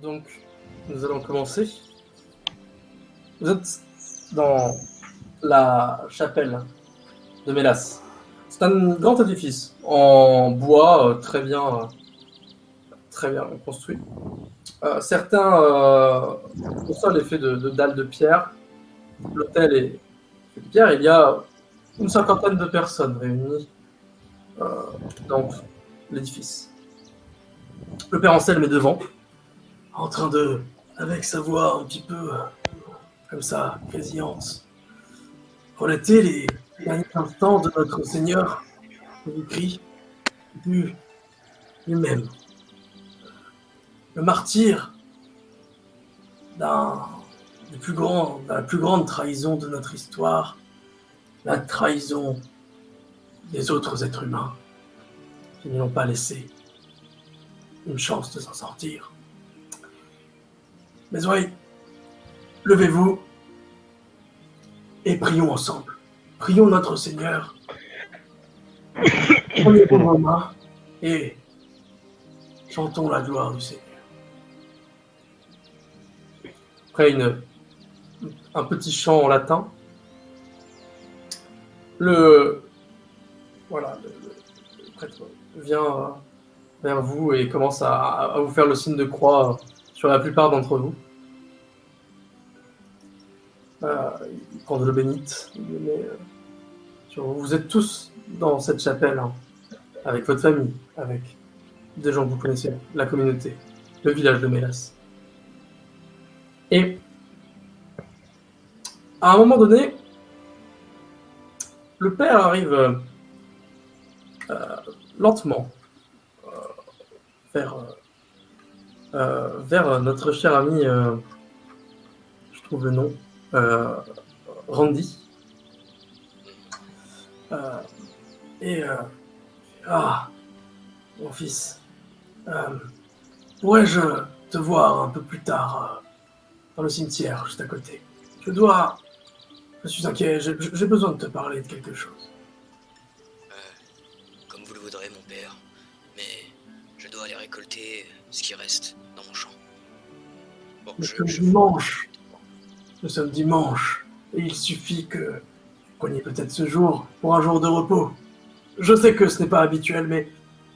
Donc, nous allons commencer. Vous êtes dans la chapelle de Mélas. C'est un grand édifice en bois très bien construit. Certains, le sol est fait de dalles de pierre. L'hôtel est fait de pierre. Il y a une cinquantaine de personnes réunies dans l'édifice. Le père Anselme est devant, en train de, avec sa voix un petit peu comme ça, quasi-ante, relater les derniers instants de notre Seigneur, Jésus-Christ, lui-même. Le martyr de la plus grande trahison de notre histoire, la trahison des autres êtres humains qui ne l'ont pas laissé une chance de s'en sortir. Mais oui, levez-vous et prions ensemble. Prions notre Seigneur. Prenez vos mains et chantons la gloire du Seigneur. Après un petit chant en latin, le prêtre vient vers vous et commence à vous faire le signe de croix sur la plupart d'entre vous. Il prend de l'eau bénite, il le met sur vous. Vous êtes tous dans cette chapelle, hein, avec votre famille, avec des gens que vous connaissez, la communauté, le village de Mélas. Et à un moment donné, le père arrive lentement vers notre cher ami, je trouve le nom, Randy. Mon fils, pourrais-je te voir un peu plus tard dans le cimetière, juste à côté? Je suis inquiet, j'ai besoin de te parler de quelque chose. Comme vous le voudrez, mon père. Mais je dois aller récolter ce qui reste dans mon champ. Bon, Nous sommes dimanche, et il suffit que vous preniez peut-être ce jour pour un jour de repos. Je sais que ce n'est pas habituel, mais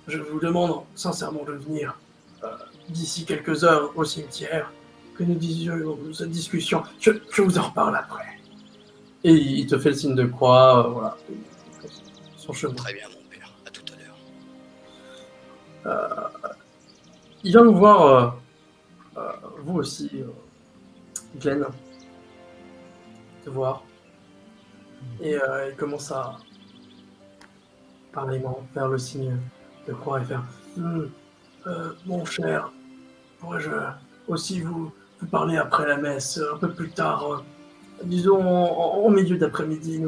je vous demande sincèrement de venir d'ici quelques heures au cimetière, que nous disions cette discussion. Je vous en reparle après. Et il te fait le signe de croix, voilà. Son chemin. Très bien, mon père. À tout à l'heure. Il vient vous voir, vous aussi, Glenn, te voir. Et il commence à parler, faire le signe de croix et faire mon cher, pourrais-je aussi vous parler après la messe, un peu plus tard, disons en milieu d'après-midi.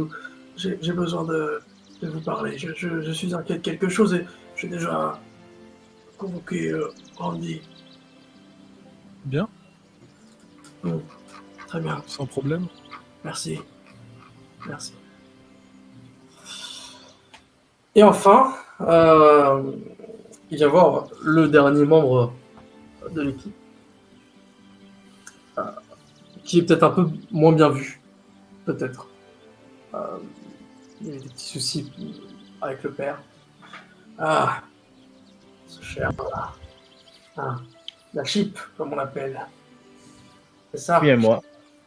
J'ai besoin de vous parler. Je suis inquiet de quelque chose et j'ai déjà convoqué Randy. Bien, Très bien, sans problème. merci. Et enfin, il vient voir le dernier membre de l'équipe, qui est peut-être un peu moins bien vu, peut-être. Il y a eu des petits soucis avec le père. Ah, ce cher, la chip, comme on l'appelle. C'est ça? Oui, à moi.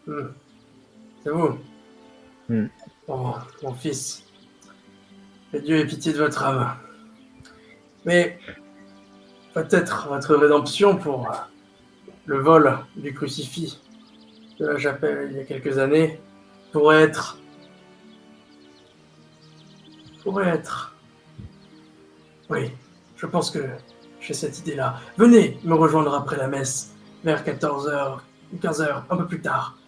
C'est vous? Mm. Oh, mon fils. Que Dieu ait pitié de votre âme. Mais peut-être votre rédemption pour le vol du crucifix de la chapelle il y a quelques années pourrait être... Oui, je pense que j'ai cette idée-là. Venez me rejoindre après la messe, vers 14h, 15h, un peu plus tard.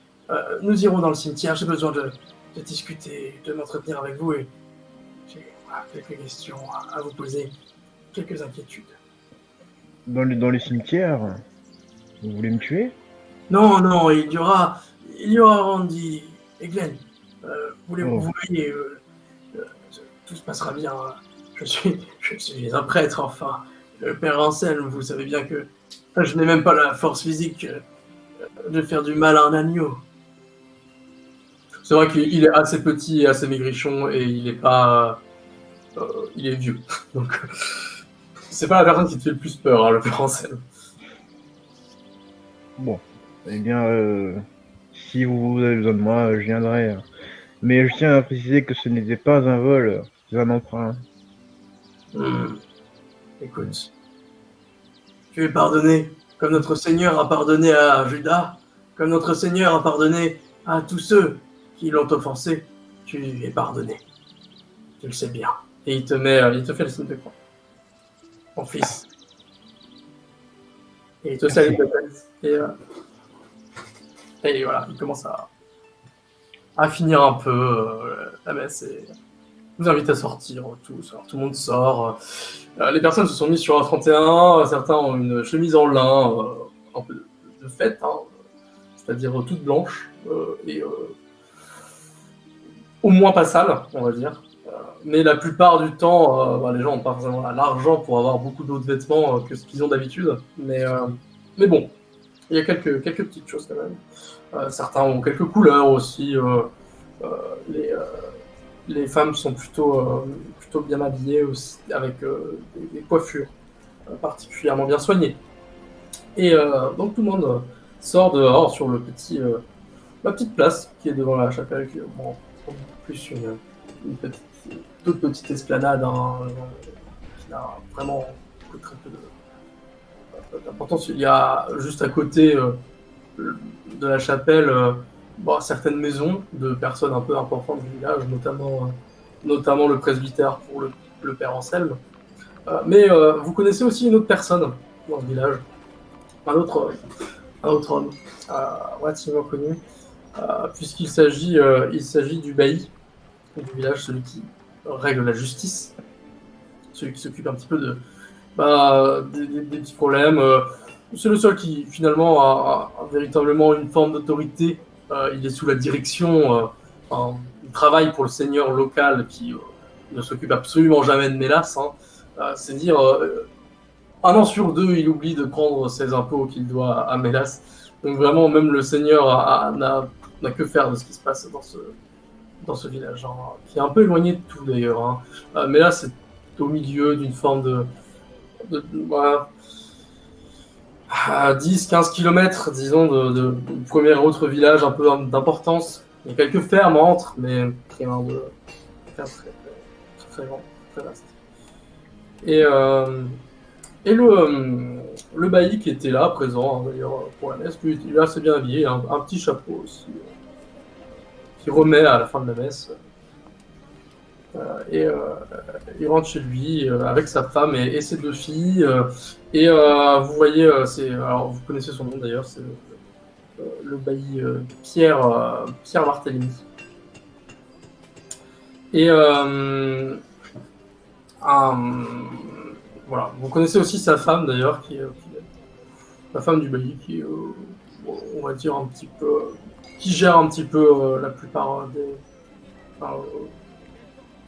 Nous irons dans le cimetière, j'ai besoin de discuter, de m'entretenir avec vous et j'ai quelques questions à vous poser, quelques inquiétudes. Dans les cimetières, vous voulez me tuer? Non, il y aura Randy et Glenn. Vous voyez, tout se passera bien. Je suis un prêtre, enfin. Le père Anselme, vous savez bien que Je n'ai même pas la force physique de faire du mal à un agneau. C'est vrai qu'il est assez petit et assez maigrichon et il est pas... il est vieux. Donc, c'est pas la personne qui te fait le plus peur, hein, le père Anselme. Bon, eh bien, si vous avez besoin de moi, je viendrai. Mais je tiens à préciser que ce n'était pas un vol, c'est un emprunt. Écoute, tu es pardonné, comme notre Seigneur a pardonné à Judas, comme notre Seigneur a pardonné à tous ceux qui l'ont offensé. Tu es pardonné. Tu le sais bien. Et il te fait le signe de croix. Mon fils. Et il te salue de la tête. Et voilà, il commence à finir un peu la messe et vous invite à sortir tous. Alors, tout le monde sort. Les personnes se sont mises sur un 31. Certains ont une chemise en lin, un peu de fête, hein, c'est-à-dire toute blanche et au moins pas sale, on va dire. Mais la plupart du temps, les gens n'ont pas forcément l'argent pour avoir beaucoup d'autres vêtements que ce qu'ils ont d'habitude. Mais bon, il y a quelques petites choses quand même. Certains ont quelques couleurs aussi. Les femmes sont plutôt bien habillées aussi, avec des coiffures particulièrement bien soignées. Et donc tout le monde sort dehors sur la petite place qui est devant la chapelle, qui est plus toute petite esplanade, hein, qui n'a vraiment très peu d'importance. Il y a juste à côté de la chapelle certaines maisons de personnes un peu importantes du village, notamment le presbytère pour le père Anselme. Mais vous connaissez aussi une autre personne dans le village, un autre homme relativement connu, puisqu'il s'agit du bailli du village, celui qui règle la justice, celui qui s'occupe un petit peu des petits problèmes. C'est le seul qui finalement a véritablement une forme d'autorité. Il est sous la direction, il travaille pour le seigneur local qui ne s'occupe absolument jamais de Mélas. Hein. C'est dire, un an sur deux, il oublie de prendre ses impôts qu'il doit à Mélas. Donc vraiment, même le seigneur n'a que faire de ce qui se passe dans ce village, hein, qui est un peu éloigné de tout d'ailleurs. Hein. Mélas, c'est au milieu d'une forme voilà, à 10-15 km, disons, de premier et autre village un peu d'importance. Il y a quelques fermes entre, mais rien de très grand, très vaste. Et le bailli qui était là, présent, hein, d'ailleurs, pour la messe, lui, il est assez bien habillé, un petit chapeau aussi, qui remet à la fin de la messe. Il rentre chez lui avec sa femme et ses deux filles. Vous voyez, alors vous connaissez son nom d'ailleurs, c'est le bailli Pierre Barthélemy. Et voilà, vous connaissez aussi sa femme d'ailleurs, qui est la femme du bailli, qui est, on va dire un petit peu, qui gère un petit peu la plupart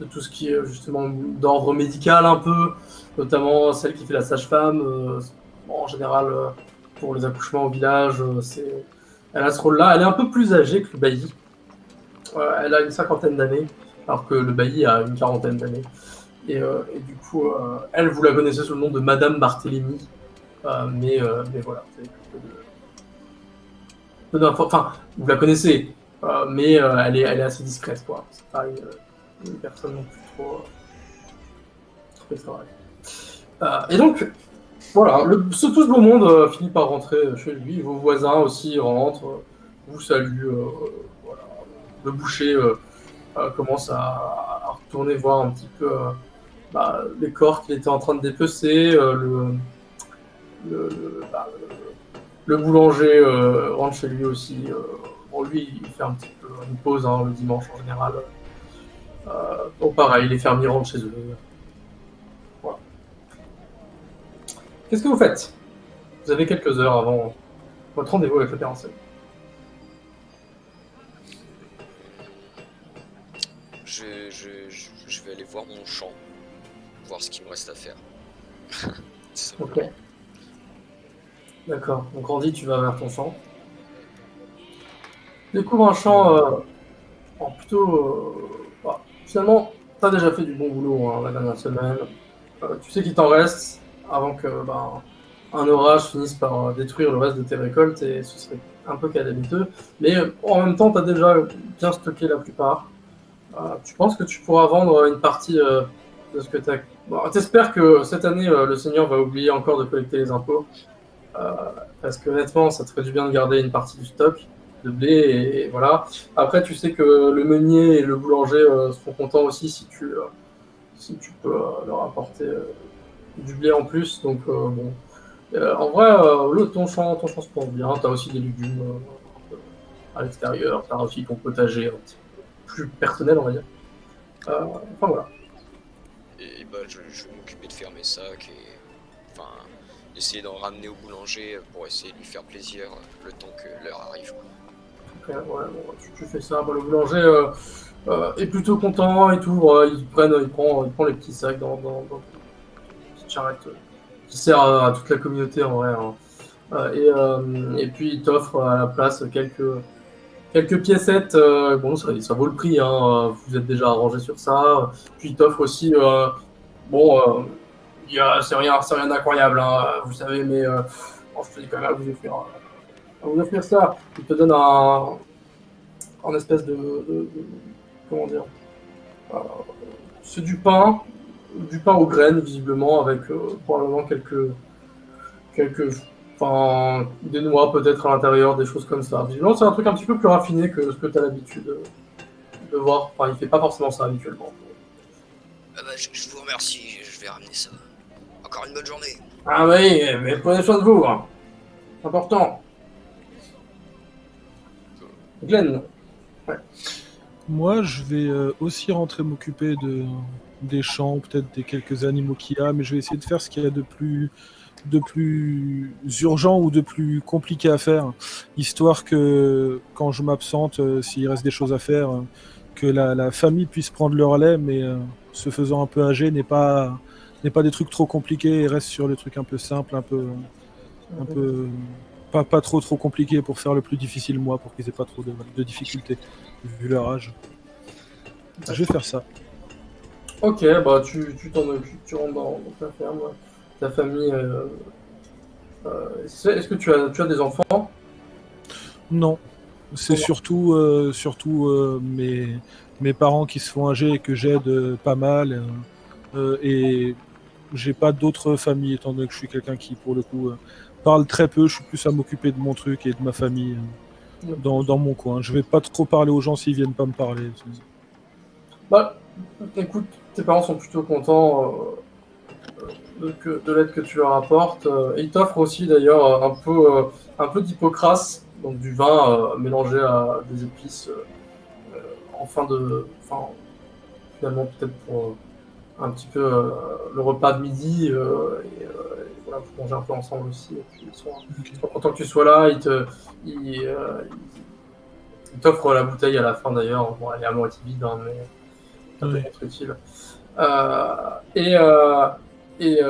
de tout ce qui est justement d'ordre médical un peu, notamment celle qui fait la sage-femme. En général, pour les accouchements au village, elle a ce rôle-là. Elle est un peu plus âgée que le bailli. Elle a une 50aine d'années, alors que le bailli a une 40aine d'années. Et du coup, elle, vous la connaissez sous le nom de Madame Barthélemy. Mais voilà, enfin, vous la connaissez, mais elle est assez discrète, quoi. C'est pas une personne non plus trop travail. Et donc, voilà, tout ce beau monde finit par rentrer chez lui. Vos voisins aussi rentrent, vous saluent. Voilà. Le boucher commence à retourner voir un petit peu les corps qu'il était en train de dépecer. Le boulanger rentre chez lui aussi. Bon, lui, il fait un petit peu une pause le dimanche en général. Bon, pareil, les fermiers rentrent chez eux. Voilà. Qu'est-ce que vous faites? Vous avez quelques heures avant votre rendez-vous avec le père Anselme. Je vais aller voir mon champ, voir ce qu'il me reste à faire. Ok. D'accord. Donc Randy, tu vas vers ton champ. Tu découvres un champ plutôt... finalement, tu as déjà fait du bon boulot hein, la dernière semaine. Tu sais qu'il t'en reste avant que un orage finisse par détruire le reste de tes récoltes et ce serait un peu calamiteux. Mais en même temps, tu as déjà bien stocké la plupart. Tu penses que tu pourras vendre une partie de ce que tu as... Bon, t'espères que cette année, le Seigneur va oublier encore de collecter les impôts. Euh, Parce que honnêtement, ça te ferait du bien de garder une partie du stock de blé et voilà. Après, tu sais que le meunier et le boulanger seront contents aussi si tu peux leur apporter du blé en plus. Donc bon, en vrai, ton champ se porte bien. T'as aussi des légumes à l'extérieur. T'as aussi ton potager un petit peu plus personnel, on va dire. Enfin voilà. Et bah, je vais m'occuper de faire mes sacs et. Enfin, essayer d'en ramener au boulanger pour essayer de lui faire plaisir le temps que l'heure arrive. Après, ouais, bon, tu fais ça. Bon, le boulanger est plutôt content et tout. Il prend les petits sacs dans une petite charrette qui sert à toute la communauté en vrai. Hein. Et puis il t'offre à la place quelques piécettes. Bon, ça vaut le prix. Hein, vous êtes déjà arrangé sur ça. Puis il t'offre aussi. Bon, c'est rien d'incroyable, hein, vous savez, mais bon, je te dis quand même à vous offrir ça. Il te donne un espèce comment dire, euh, c'est du pain aux graines visiblement avec probablement enfin des noix peut-être à l'intérieur, des choses comme ça. Visiblement c'est un truc un petit peu plus raffiné que ce que tu as l'habitude de voir. Enfin il fait pas forcément ça habituellement. Ah bah, je vous remercie, je vais ramener ça. Encore une bonne journée. Ah oui, mais prenez soin de vous, hein. C'est important. Glenn. Moi, je vais aussi rentrer m'occuper des champs, peut-être des quelques animaux qu'il y a, mais je vais essayer de faire ce qu'il y a de plus urgent ou de plus compliqué à faire, histoire que quand je m'absente, s'il reste des choses à faire, que la famille puisse prendre le relais, mais se faisant un peu âgé n'est pas des trucs trop compliqués et reste sur les trucs un peu simples, un peu pas trop compliqués pour faire le plus difficile moi, pour qu'ils aient pas trop de difficultés vu leur âge. Je vais faire ça. Ok, bah tu t'en occupes, tu rentres dans ta ferme, ta famille. Est-ce que tu as des enfants? Non, c'est surtout mes parents qui se font âgés et que j'aide pas mal. Et j'ai pas d'autres familles, étant donné que je suis quelqu'un qui, pour le coup, parle très peu. Je suis plus à m'occuper de mon truc et de ma famille dans mon coin. Je vais pas trop parler aux gens s'ils viennent pas me parler. Bah, écoute, tes parents sont plutôt contents de l'aide que tu leur apportes. Et ils t'offrent aussi d'ailleurs un peu d'hypocras, donc du vin mélangé à des épices enfin, finalement peut-être pour un petit peu le repas de midi et voilà, pour manger un peu ensemble aussi. Et puis, ils sont contents que tu sois là. Ils t'offrent la bouteille à la fin d'ailleurs. Bon, elle est à moitié vide, hein, mais ça peut être utile. Et, et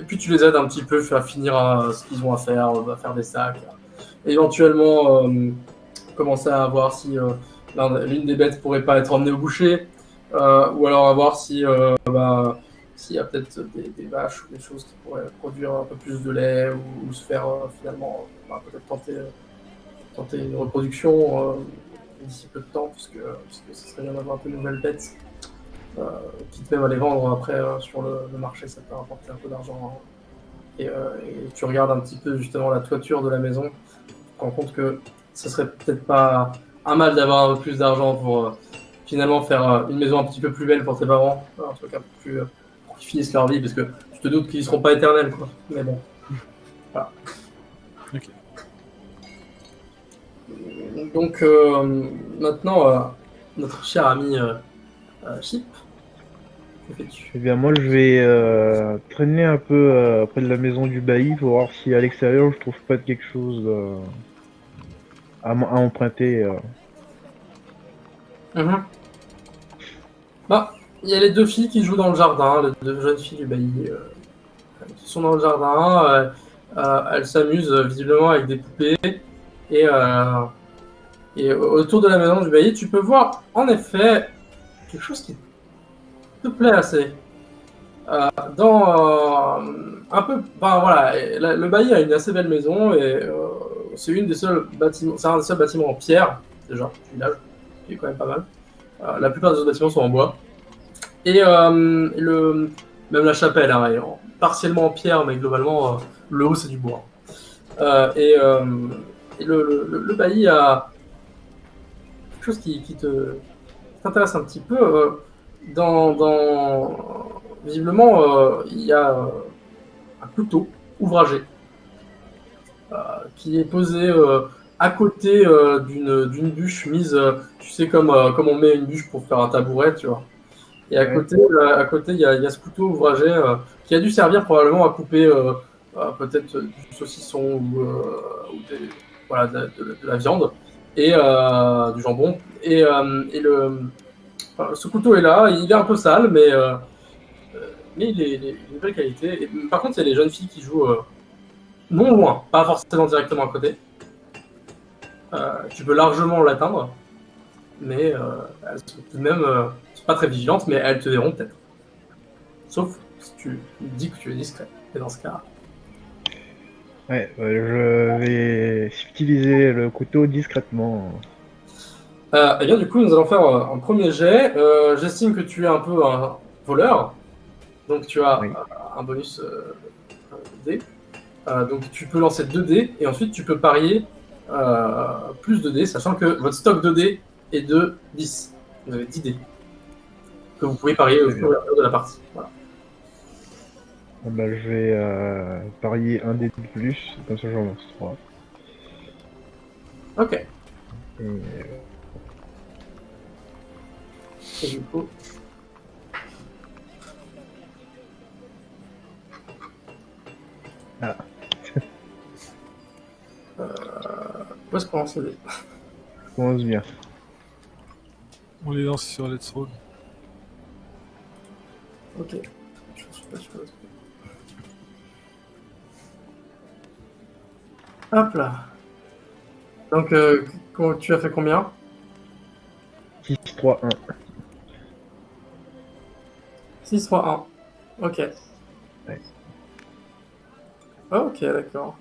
puis tu les aides un petit peu à finir ce qu'ils ont à faire des sacs. Éventuellement, commencer à voir si l'une des bêtes pourrait pas être emmenée au boucher, ou alors à voir si s'il y a peut-être des vaches ou des choses qui pourraient produire un peu plus de lait ou se faire finalement peut-être tenter une reproduction d'ici peu de temps, parce que ce serait bien d'avoir un peu de nouvelles bêtes. Quitte même à les vendre après sur le marché, ça peut rapporter un peu d'argent. Hein. Et tu regardes un petit peu justement la toiture de la maison, tu te rends compte que ce serait peut-être pas un mal d'avoir un peu plus d'argent pour finalement faire une maison un petit peu plus belle pour tes parents, un truc un peu plus pour qu'ils finissent leur vie, parce que je te doute qu'ils seront pas éternels, quoi. Mais bon, voilà. Ok. Donc maintenant, notre cher ami Chip, que fais-tu? Eh bien, moi, je vais traîner un peu près de la maison du bailli pour voir si à l'extérieur je trouve pas de quelque chose à emprunter. Bah, il y a les deux filles qui jouent dans le jardin, les deux jeunes filles du bailli qui sont dans le jardin. Elle s'amuse visiblement avec des poupées. Et, et autour de la maison du bailli, tu peux voir en effet quelque chose qui te plaît assez. Dans un peu, enfin voilà, le bailli a une assez belle maison et c'est une des seuls bâtiments, c'est un des seuls bâtiments en pierre, déjà du village, qui est quand même pas mal. La plupart des autres bâtiments sont en bois. Et même la chapelle hein, est partiellement en pierre, mais globalement le haut c'est du bois. Et le bailli a quelque chose qui t'intéresse un petit peu. Visiblement, il y a un couteau ouvragé qui est posé à côté d'une bûche mise, tu sais, comme on met une bûche pour faire un tabouret, tu vois. Et à côté, il y a ce couteau ouvragé qui a dû servir probablement à couper peut-être du saucisson ou voilà, de la viande et du jambon. Ce couteau est là, il est un peu sale, mais il est de belle qualité. Et, par contre, il y a les jeunes filles qui jouent non loin, pas forcément directement à côté. Tu peux largement l'atteindre, mais elles sont tout de même pas très vigilantes, mais elles te verront peut-être. Sauf si tu dis que tu es discret. Et dans ce cas. Ouais, je vais utiliser le couteau discrètement. Et bien du coup, nous allons faire un premier jet. J'estime que tu es un peu un voleur, donc tu as un bonus dé. Donc tu peux lancer 2 dés et ensuite tu peux parier plus de dés, sachant que votre stock de dés est de 10. Vous avez 10 dés que vous pouvez parier au fur et à mesure de la partie. Voilà. Bah, je vais parier un dé de plus, comme ça j'en lance 3. Ok. Et du coup. Ah. Où est-ce qu'on lance les dés ? Ça commence bien. On les lance sur Let's Roll. Ok. Je sais pas si je peux le trouver. Hop là. Donc, tu as fait combien ? 6, 3, 1. 6, 3, 1. Ok. Ouais. Ok, d'accord.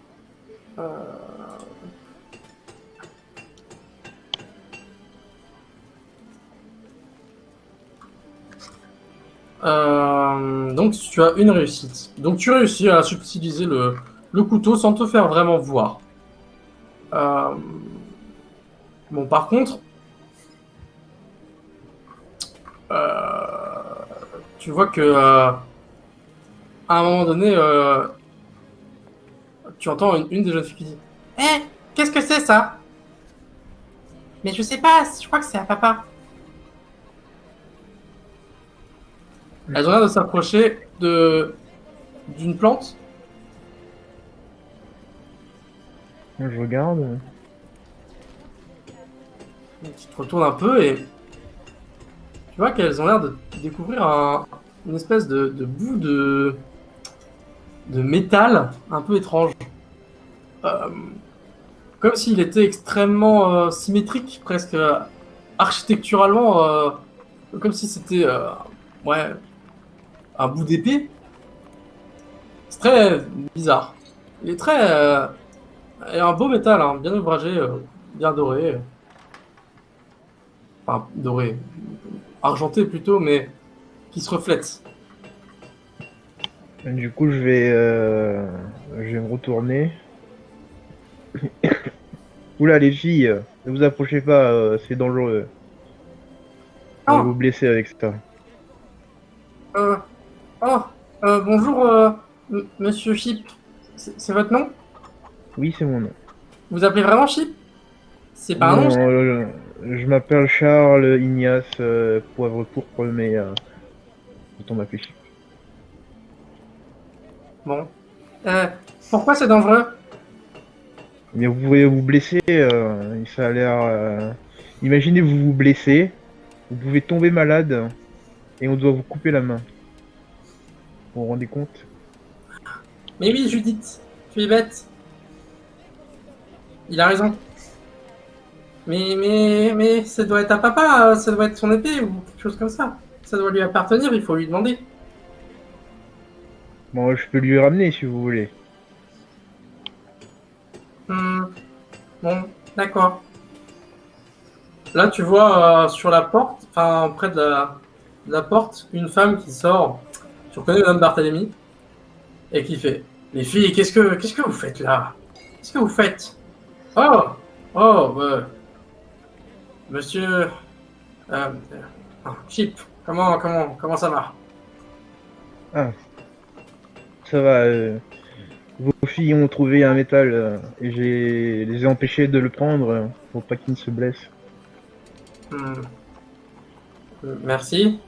Donc tu as une réussite. Donc tu réussis à subtiliser le couteau sans te faire vraiment voir. Bon, par contre, tu vois que à un moment donné, tu entends une des jeunes filles qui dit « Eh, qu'est-ce que c'est ça ?»« Mais je sais pas, je crois que c'est à papa. » Elles ont l'air de s'approcher d'une plante. Je regarde. Tu te retournes un peu et tu vois qu'elles ont l'air de découvrir une espèce de bout de métal un peu étrange. Comme s'il était extrêmement symétrique, presque architecturalement, comme si c'était un bout d'épée. C'est très bizarre. Il est très... et un beau métal, hein, bien ouvragé, bien doré. Enfin, doré. Argenté plutôt, mais qui se reflète. Du coup, je vais me retourner. Oula, les filles, ne vous approchez pas, c'est dangereux. On va vous blesser avec ça. Bonjour, monsieur Chip. C'est votre nom ? Oui, c'est mon nom. Vous appelez vraiment Chip ? C'est pas un nom ? Je m'appelle Charles Ignace Poivre Pourpre, mais on m'appelle Chip. Bon. Pourquoi c'est dangereux ? Mais vous pouvez vous blesser, ça a l'air... Imaginez vous blessez, vous pouvez tomber malade, et on doit vous couper la main. Vous vous rendez compte ? Mais oui, Judith. Tu es bête. Il a raison. Mais ça doit être à papa, ça doit être son épée ou quelque chose comme ça. Ça doit lui appartenir, il faut lui demander. Bon, je peux lui ramener si vous voulez. Bon, d'accord. Là, tu vois sur la porte, enfin près de la porte, une femme qui sort. Tu reconnais Madame Barthélemy et qui fait: les filles, qu'est-ce que vous faites là? Qu'est-ce que vous faites? Oh, oh, monsieur, Chip, comment ça va? Ah, ça va. Vos filles ont trouvé un métal et les ai empêchés de le prendre pour pas qu'ils ne se blessent. Hmm, Merci.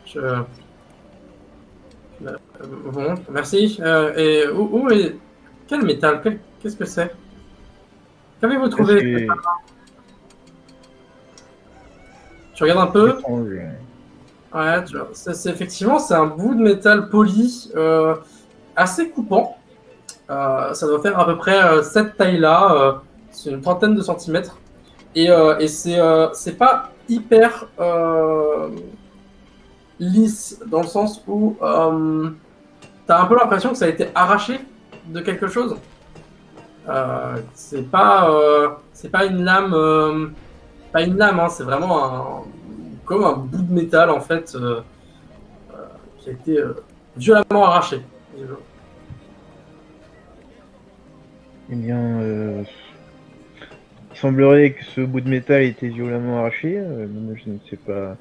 Bon, merci. Et où est... Quel métal? Qu'est-ce que c'est? Qu'avez-vous trouvé? C'est Tu regardes un peu? étrange. Ouais, effectivement, c'est un bout de métal poli, assez coupant. Ça doit faire à peu près cette taille-là, c'est une trentaine de centimètres. Et c'est pas hyper lisse, dans le sens où t'as un peu l'impression que ça a été arraché de quelque chose. C'est pas une lame, pas une lame, hein, c'est vraiment comme un bout de métal en fait qui a été violemment arraché. Eh bien, il semblerait que ce bout de métal ait été violemment arraché. Je ne sais pas.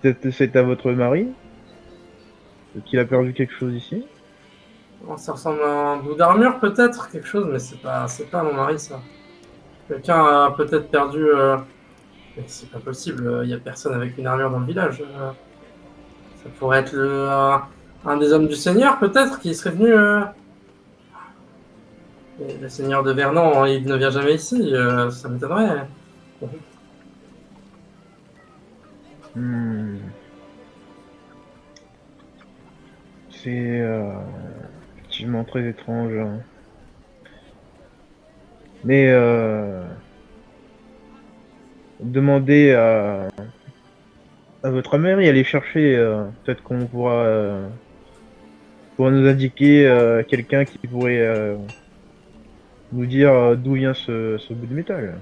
Peut-être c'est à votre mari qu'il a perdu quelque chose ici. Bon, ça ressemble à un bout d'armure peut-être, quelque chose, mais c'est pas mon mari ça. Quelqu'un a peut-être perdu. Mais c'est pas possible, il y a personne avec une armure dans le village. Ça pourrait être un des hommes du Seigneur peut-être qui serait venu. Le Seigneur de Vernon, il ne vient jamais ici, ça m'étonnerait. Hmm. C'est effectivement très étrange. Hein. Mais demandez à votre mère et aller chercher. Peut-être qu'on pourra nous indiquer quelqu'un qui pourrait nous dire d'où vient ce bout de métal.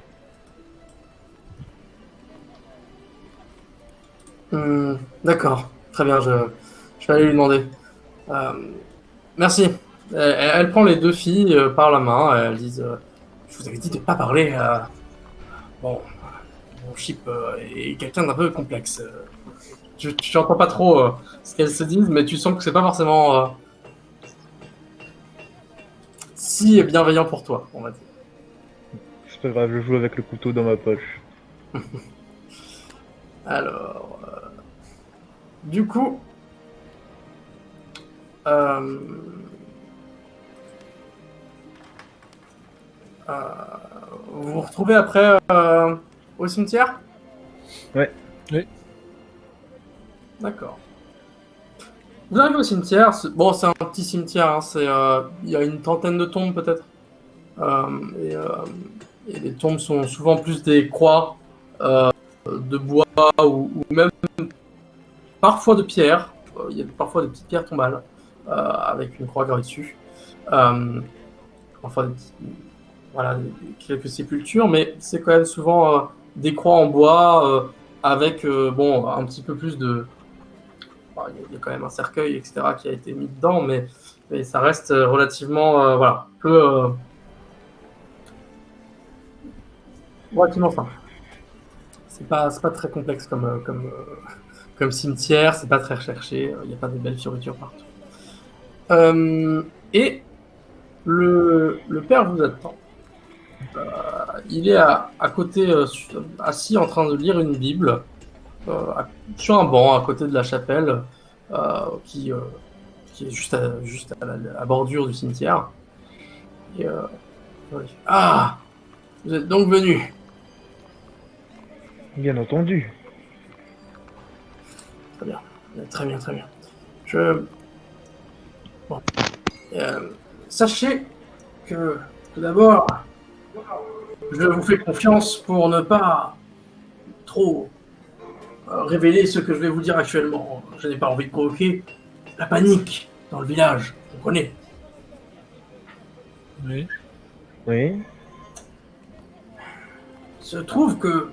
D'accord, très bien, je vais aller lui demander. Merci. Elle prend les deux filles par la main, elles disent je vous avais dit de ne pas parler. Bon, mon Chip est quelqu'un d'un peu complexe. Tu n'entends pas trop ce qu'elles se disent, mais tu sens que c'est pas forcément si bienveillant pour toi, on va dire. C'est pas grave, je joue avec le couteau dans ma poche. Alors, du coup, vous vous retrouvez après au cimetière? Ouais. Oui. D'accord. Vous arrivez au cimetière, bon, c'est un petit cimetière, hein, il y a une trentaine de tombes peut-être. Et les tombes sont souvent plus des croix de bois ou même parfois de pierre. Il y a parfois des petites pierres tombales avec une croix gravée dessus. Enfin, voilà, quelques sépultures, mais c'est quand même souvent des croix en bois avec bon, un petit peu plus de. Il y a quand même un cercueil, etc., qui a été mis dedans, mais ça reste relativement voilà, peu. Relativement simple. C'est pas très complexe comme cimetière, c'est pas très recherché, il n'y a pas de belles fioritures partout. Et le père vous attend. Il est à côté, assis en train de lire une Bible, sur un banc à côté de la chapelle, qui est juste à la bordure du cimetière. Et, ah, vous êtes donc venu. Bien entendu. Très bien, très bien, très bien. Bon. Sachez que, tout d'abord, je vous fais confiance pour ne pas trop révéler ce que je vais vous dire actuellement. Je n'ai pas envie de provoquer la panique dans le village, vous comprenez. Oui. Oui. Il se trouve que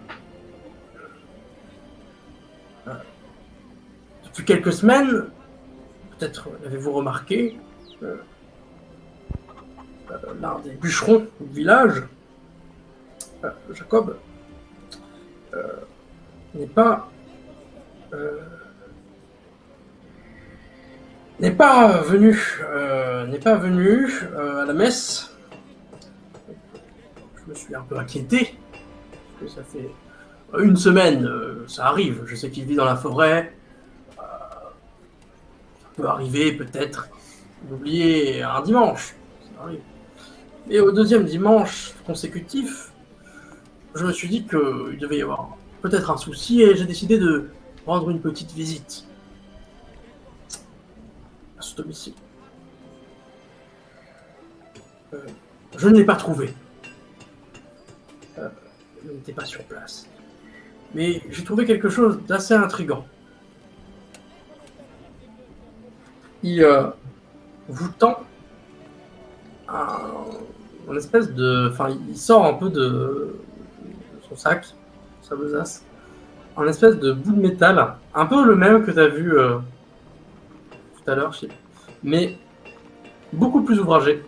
depuis quelques semaines, peut-être l'avez-vous remarqué, l'un des bûcherons du village, Jacob, n'est pas venu à la messe. Je me suis un peu inquiété parce que ça fait une semaine, ça arrive. Je sais qu'il vit dans la forêt. Ça peut arriver peut-être d'oublier un dimanche. Ça arrive. Et au deuxième dimanche consécutif, je me suis dit qu'il devait y avoir peut-être un souci et j'ai décidé de rendre une petite visite à ce domicile. Je ne l'ai pas trouvé. Il n'était pas sur place. Mais j'ai trouvé quelque chose d'assez intriguant. Il vous tend une espèce de... Enfin, il sort un peu de son sac, sa besace, un espèce de bout de métal, un peu le même que tu as vu tout à l'heure, mais beaucoup plus ouvragé.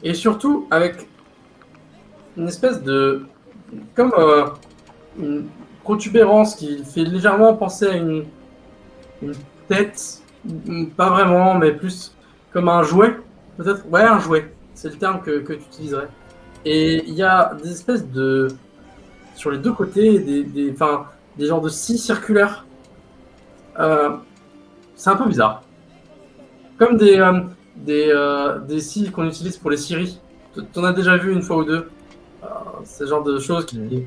Et surtout avec une espèce de... comme une protubérance qui fait légèrement penser à une tête, pas vraiment, mais plus comme un jouet, peut-être. Ouais, un jouet, c'est le terme que tu utiliserais. Et il y a des espèces de... sur les deux côtés, des genres de scies circulaires. C'est un peu bizarre. Comme des scies qu'on utilise pour les scieries. T'en as déjà vu une fois ou deux. C'est le genre de choses qui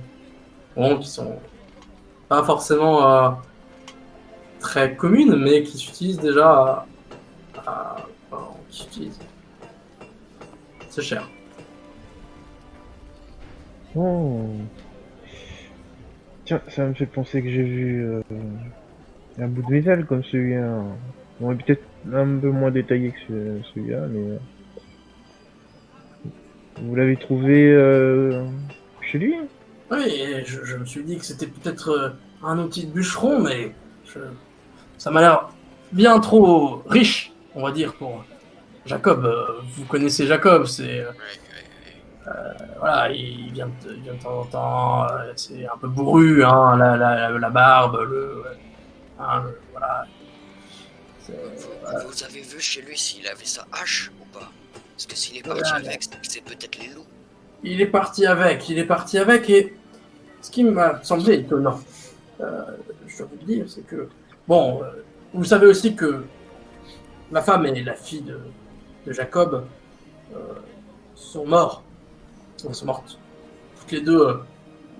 sont pas forcément très communes, mais qui s'utilisent déjà. Qui s'utilisent. C'est cher. Oh. Tiens, ça me fait penser que j'ai vu un bout de métal comme celui-là. Bon, peut-être un peu moins détaillé que celui-là, mais... Vous l'avez trouvé chez lui? Oui, et je me suis dit que c'était peut-être un outil de bûcheron, mais ça m'a l'air bien trop riche, on va dire, pour Jacob. Vous connaissez Jacob, c'est... voilà, il vient de temps en temps, c'est un peu bourru, hein, la barbe, voilà. Vous avez vu chez lui s'il avait sa hache ou pas? Parce que s'il est parti avec, c'est peut-être les loups. Il est parti avec, et ce qui m'a semblé étonnant, je dois vous le dire, c'est que, bon, vous savez aussi que la femme et la fille de Jacob sont mortes toutes les deux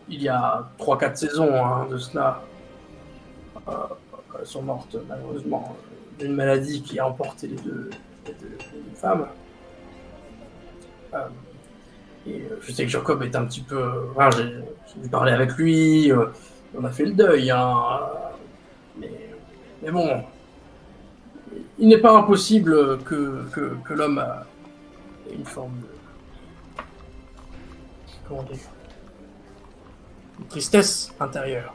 il y a 3-4 saisons de cela. Elles sont mortes malheureusement d'une maladie qui a emporté les deux femmes. Et je sais que Jacob est un petit peu... j'ai dû parler avec lui, on a fait le deuil, hein, mais bon, il n'est pas impossible que l'homme ait une forme de... comment dire, une tristesse intérieure.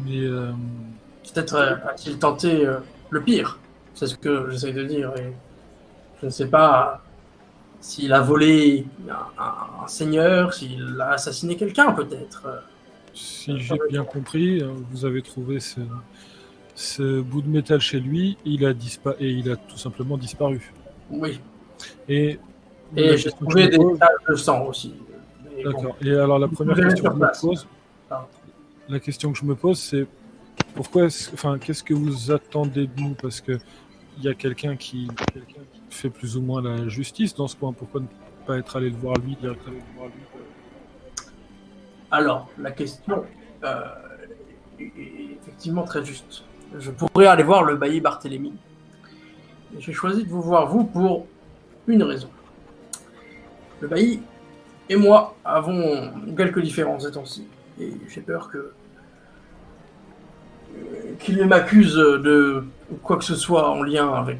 Mais Peut-être a-t-il tenté le pire. C'est ce que j'essaie de dire. Et je ne sais pas s'il a volé un seigneur, s'il a assassiné quelqu'un, peut-être. si j'ai bien compris, vous avez trouvé ce bout de métal chez lui, et il a tout simplement disparu. Oui. Et j'ai trouvé des taches de sang aussi. D'accord. Et alors la première question que je me pose, la question que je me pose, c'est qu'est-ce que vous attendez de nous? Parce que il y a quelqu'un qui fait plus ou moins la justice dans ce coin. Pourquoi ne pas être allé le voir lui directement? Alors, la question est effectivement très juste. Je pourrais aller voir le bailli Barthélemy. Et j'ai choisi de vous voir, vous, pour une raison. Le bailli et moi avons quelques différences ces temps-ci. Et j'ai peur qu'il ne m'accuse de quoi que ce soit en lien avec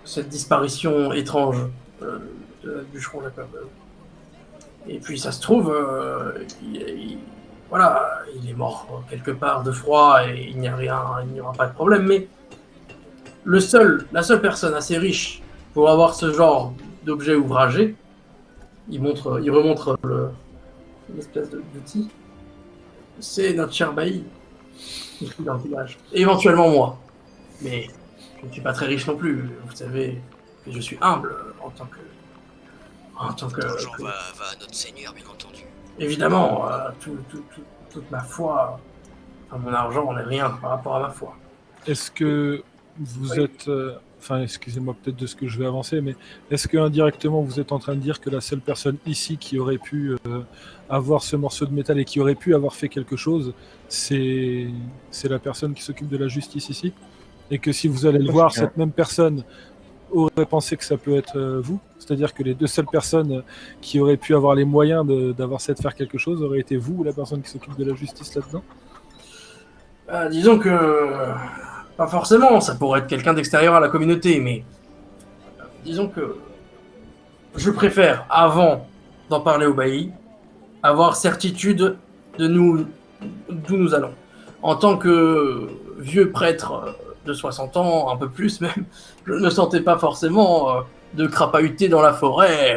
cette disparition étrange de bûcheron Jacob. Et puis ça se trouve, voilà, il est mort quelque part de froid et il n'y aura pas de problème. Mais la seule personne assez riche pour avoir ce genre d'objet ouvragé, il remontre l'espèce d'outil, c'est notre cher bailli, ici dans le village. Et éventuellement moi. Mais je ne suis pas très riche non plus. Vous savez que je suis humble en tant que... L'argent va à notre seigneur, bien entendu. Évidemment, toute ma foi, enfin, mon argent n'est rien par rapport à ma foi. Est-ce que vous êtes... Enfin, excusez-moi peut-être de ce que je vais avancer, mais est-ce que indirectement vous êtes en train de dire que la seule personne ici qui aurait pu avoir ce morceau de métal et qui aurait pu avoir fait quelque chose, c'est la personne qui s'occupe de la justice ici? Et que si vous allez le voir, cette même personne aurait pensé que ça peut être vous? C'est-à-dire que les deux seules personnes qui auraient pu avoir les moyens d'avoir cette faire quelque chose auraient été vous ou la personne qui s'occupe de la justice là-dedans? Disons que... pas forcément, ça pourrait être quelqu'un d'extérieur à la communauté, mais... disons que... je préfère, avant d'en parler au bailli, avoir certitude de d'où nous allons. En tant que vieux prêtre de 60 ans, un peu plus même, je ne me sentais pas forcément de crapahuter dans la forêt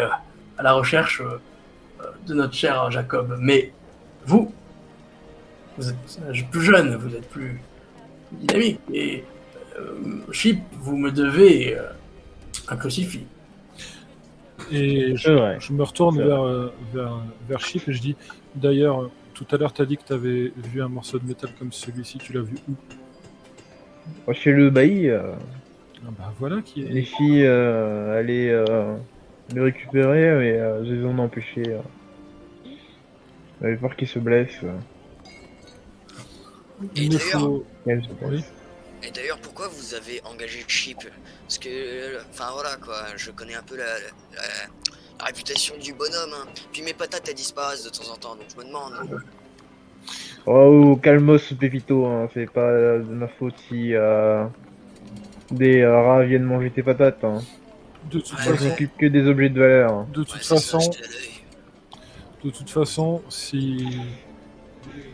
à la recherche de notre cher Jacob. Mais vous êtes plus jeune, vous êtes plus dynamique, et Chip, vous me devez un crucifix. Et je me retourne vers Chip et je dis, d'ailleurs, tout à l'heure, tu as dit que tu avais vu un morceau de métal comme celui-ci, tu l'as vu où? Chez le bailli. Ah bah voilà qui est... Les filles allaient le récupérer, mais je les en ai empêchés. J'avais peur qu'ils se blessent. Et d'ailleurs, Oui. et d'ailleurs, pourquoi vous avez engagé Chip? Parce que, enfin voilà quoi, je connais un peu la réputation du bonhomme. Hein. Puis mes patates elles disparaissent de temps en temps, donc je me demande. Oh, calmos, Pépito, hein, c'est pas de ma faute si des rats viennent manger tes patates. Hein. De toute Ouais, Moi, je façon, m'occupe que des objets de valeur. Hein. de toute Ouais, c'est ça, façon, j'étais à l'œil. de toute façon, si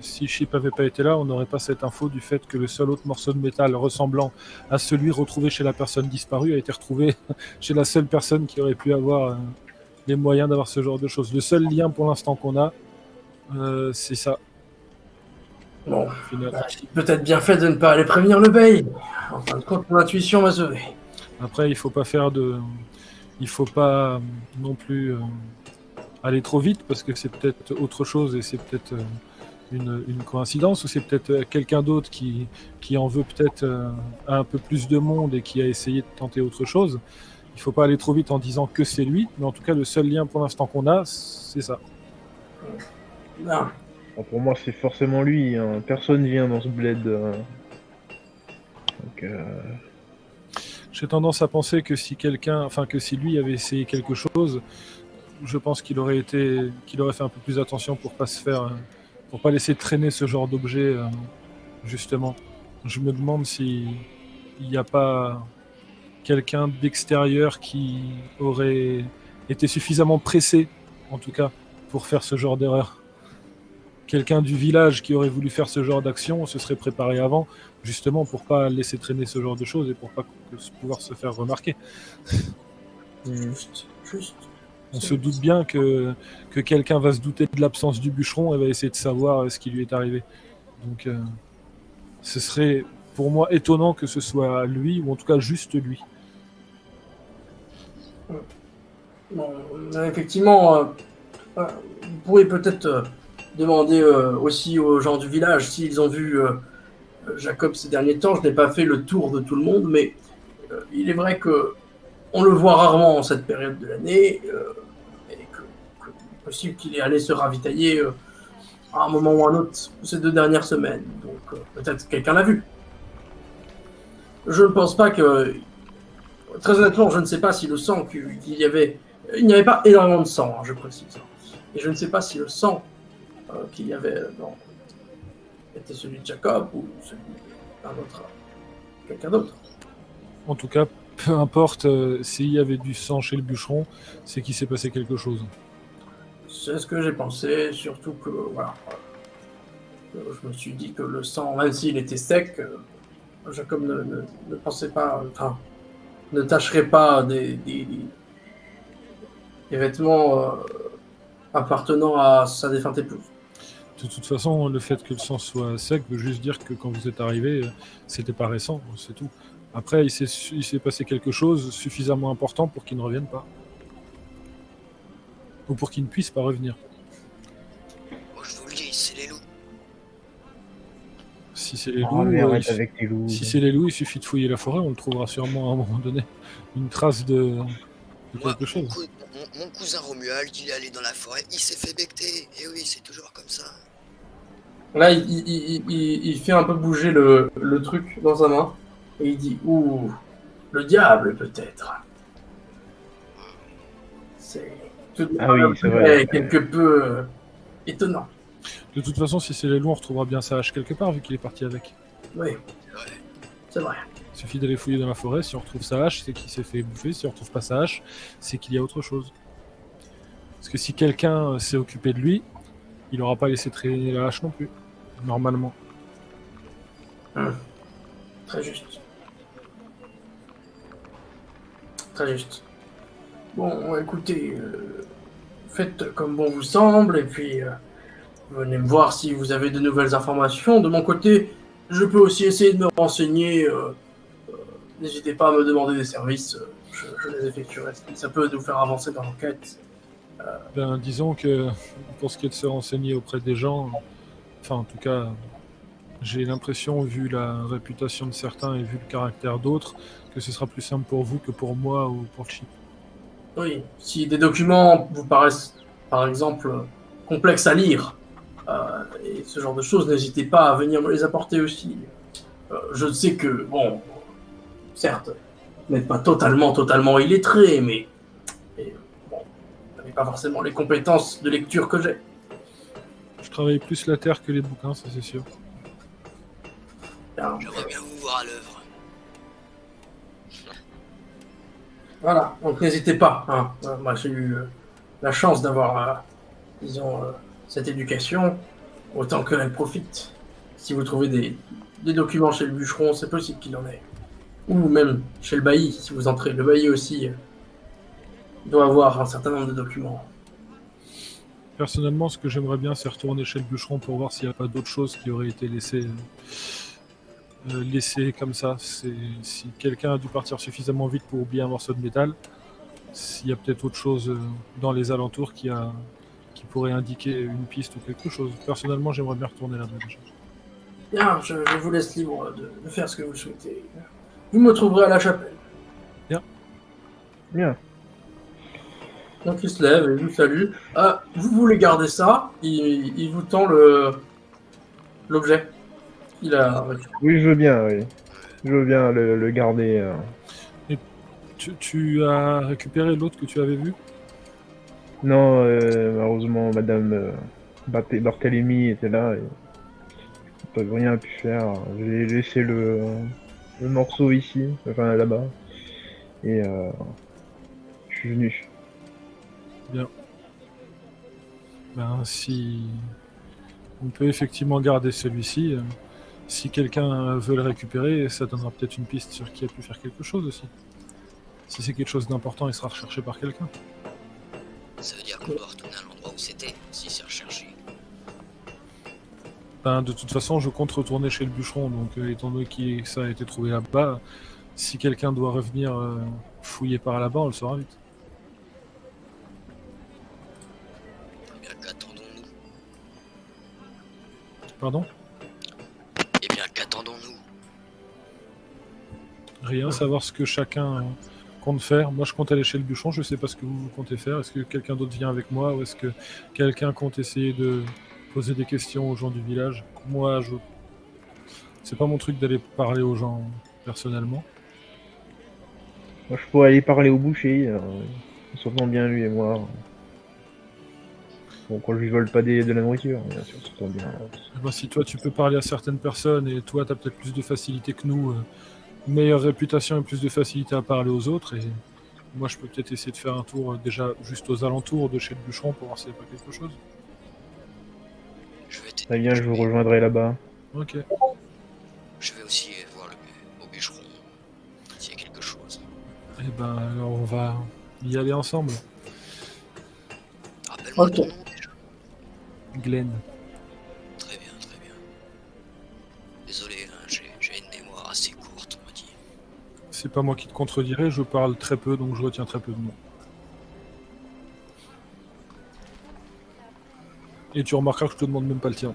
Chip avait pas été là, on n'aurait pas cette info du fait que le seul autre morceau de métal ressemblant à celui retrouvé chez la personne disparue a été retrouvé chez la seule personne qui aurait pu avoir les moyens d'avoir ce genre de choses. Le seul lien pour l'instant qu'on a, c'est ça. Bon, Au final. j'ai peut-être bien fait de ne pas aller prévenir le bailli. En fin de compte, mon intuition m'a sauvé. Après, il faut pas non plus aller trop vite parce que c'est peut-être autre chose et c'est peut-être une coïncidence ou c'est peut-être quelqu'un d'autre qui en veut peut-être à un peu plus de monde et qui a essayé de tenter autre chose. Il faut pas aller trop vite en disant que c'est lui, mais en tout cas le seul lien pour l'instant qu'on a, c'est ça. Non. Bon, pour moi, c'est forcément lui. Hein. Personne vient dans ce bled. Donc, J'ai tendance à penser que si lui avait essayé quelque chose, je pense qu'il aurait fait un peu plus attention pour pas laisser traîner ce genre d'objet, justement. Je me demande s'il n'y a pas quelqu'un d'extérieur qui aurait été suffisamment pressé, en tout cas, pour faire ce genre d'erreur. Quelqu'un du village qui aurait voulu faire ce genre d'action se serait préparé avant, justement pour pas laisser traîner ce genre de choses et pour pas pouvoir se faire remarquer. Juste. On se doute bien que quelqu'un va se douter de l'absence du bûcheron et va essayer de savoir ce qui lui est arrivé. Donc ce serait pour moi étonnant que ce soit lui, ou en tout cas juste lui. Bon, effectivement, vous pourrez peut-être demander aussi aux gens du village s'ils ont vu Jacob ces derniers temps. Je n'ai pas fait le tour de tout le monde, mais il est vrai que on le voit rarement en cette période de l'année, et que possible qu'il est allé se ravitailler à un moment ou à un autre ces 2 dernières semaines. Donc peut-être quelqu'un l'a vu. Je ne pense pas que... Très honnêtement, je ne sais pas si le sang qu'il y avait... Il n'y avait pas énormément de sang, hein, je précise. Et je ne sais pas si le sang qu'il y avait dans... était celui de Jacob ou celui d'un autre... quelqu'un d'autre. En tout cas, peu importe s'il y avait du sang chez le bûcheron, c'est qu'il s'est passé quelque chose. C'est ce que j'ai pensé, surtout que, voilà, je me suis dit que le sang, même s'il était sec, Jacob ne pensait pas, enfin, ne tacherait pas des vêtements appartenant à sa défunte épouse. De toute façon, le fait que le sang soit sec veut juste dire que quand vous êtes arrivé, c'était pas récent, c'est tout. Après, il s'est passé quelque chose suffisamment important pour qu'il ne revienne pas. Ou pour qu'il ne puisse pas revenir. Moi je vous le dis, c'est les loups. Si c'est les Oh, mais loups, arrête avec tes loups. si c'est les loups, il suffit de fouiller la forêt, on le trouvera sûrement à un moment donné. Une trace de Moi, quelque chose. mon cousin Romuald, il est allé dans la forêt, il s'est fait becter. Et oui, c'est toujours comme ça. Là, il fait un peu bouger le truc dans sa main, et il dit, ouh, le diable peut-être. C'est tout Ah oui, c'est vrai. quelque peu étonnant. De toute façon, si c'est les loups, on retrouvera bien sa hache quelque part, vu qu'il est parti avec. Oui, C'est vrai. c'est vrai. Il suffit d'aller fouiller dans la forêt, si on retrouve sa hache, c'est qu'il s'est fait bouffer, si on retrouve pas sa hache, c'est qu'il y a autre chose. Parce que si quelqu'un s'est occupé de lui, il n'aura pas laissé traîner la hache non plus, normalement. Très juste. Très juste. Bon, écoutez, faites comme bon vous semble, et puis venez me voir si vous avez de nouvelles informations. De mon côté, je peux aussi essayer de me renseigner. N'hésitez pas à me demander des services, je les effectuerai. Ça peut nous faire avancer dans l'enquête. Ben, disons que pour ce qui est de se renseigner auprès des gens, enfin en tout cas, j'ai l'impression, vu la réputation de certains et vu le caractère d'autres, que ce sera plus simple pour vous que pour moi ou pour le chip. Oui, si des documents vous paraissent, par exemple, complexes à lire, et ce genre de choses, n'hésitez pas à venir me les apporter aussi. Je sais que, bon, certes, vous n'êtes pas totalement illettré, mais bon, vous n'avez pas forcément les compétences de lecture que j'ai. Je travaille plus la terre que les bouquins, ça c'est sûr. Bien, J'aimerais bien vous voir à l'œuvre. voilà, donc n'hésitez pas. Hein. Moi, j'ai eu la chance d'avoir, disons, cette éducation, autant qu'elle profite. Si vous trouvez des documents chez le bûcheron, c'est possible qu'il en ait. Ou même chez le bailli, si vous entrez. Le bailli aussi doit avoir un certain nombre de documents. Personnellement, ce que j'aimerais bien, c'est retourner chez le bûcheron pour voir s'il n'y a pas d'autres choses qui auraient été laissées comme ça. Si quelqu'un a dû partir suffisamment vite pour oublier un morceau de métal, s'il y a peut-être autre chose dans les alentours qui pourrait indiquer une piste ou quelque chose. Personnellement, j'aimerais bien retourner là-bas déjà. Bien, je vous laisse libre de faire ce que vous souhaitez. Vous me trouverez à la chapelle. Bien. Donc il se lève et vous salue. Vous voulez garder ça? Il vous tend l'objet. Il a... Oui, je veux bien, oui. Je veux bien le garder. Tu as récupéré l'autre que tu avais vu? Non, malheureusement, Madame Barthélemy était là et j'ai rien pu faire. J'ai laissé le morceau ici, enfin là-bas, et je suis venu. Bien. Ben, si on peut effectivement garder celui-ci, si quelqu'un veut le récupérer, ça donnera peut-être une piste sur qui a pu faire quelque chose aussi. Si c'est quelque chose d'important, il sera recherché par quelqu'un. Ça veut dire qu'on doit retourner à l'endroit où c'était, si c'est recherché. Ben, de toute façon, je compte retourner chez le bûcheron, donc étant donné que ça a été trouvé là-bas, si quelqu'un doit revenir fouiller par là-bas, on le saura vite. Eh bien, qu'attendons-nous? Pardon? Eh bien, qu'attendons-nous? Rien, savoir ce que chacun compte faire. Moi, je compte aller chez le bûcheron, je sais pas ce que vous comptez faire. Est-ce que quelqu'un d'autre vient avec moi ou est-ce que quelqu'un compte essayer de poser des questions aux gens du village. Moi, c'est pas mon truc d'aller parler aux gens personnellement. Moi, je pourrais aller parler au boucher. On s'entend bien, lui et moi. Bon, quand je lui vole pas de la nourriture, bien sûr, on s'entend bien. Eh ben, si toi tu peux parler à certaines personnes et toi t'as peut-être plus de facilité que nous, meilleure réputation et plus de facilité à parler aux autres, et moi je peux peut-être essayer de faire un tour déjà juste aux alentours de chez le bûcheron pour voir s'il n'y a pas quelque chose. Je vais t'aider. Très bien, je vous rejoindrai là-bas. Ok. Je vais aussi voir au bûcheron s'il y a quelque chose. Et ben alors on va y aller ensemble. Rappelle-moi Ok. ton nom déjà. Glenn. Très bien, très bien. Désolé, hein, j'ai une mémoire assez courte, on m'a dit. C'est pas moi qui te contredirai, je parle très peu donc je retiens très peu de mots. Et tu remarqueras que je te demande même pas le tien.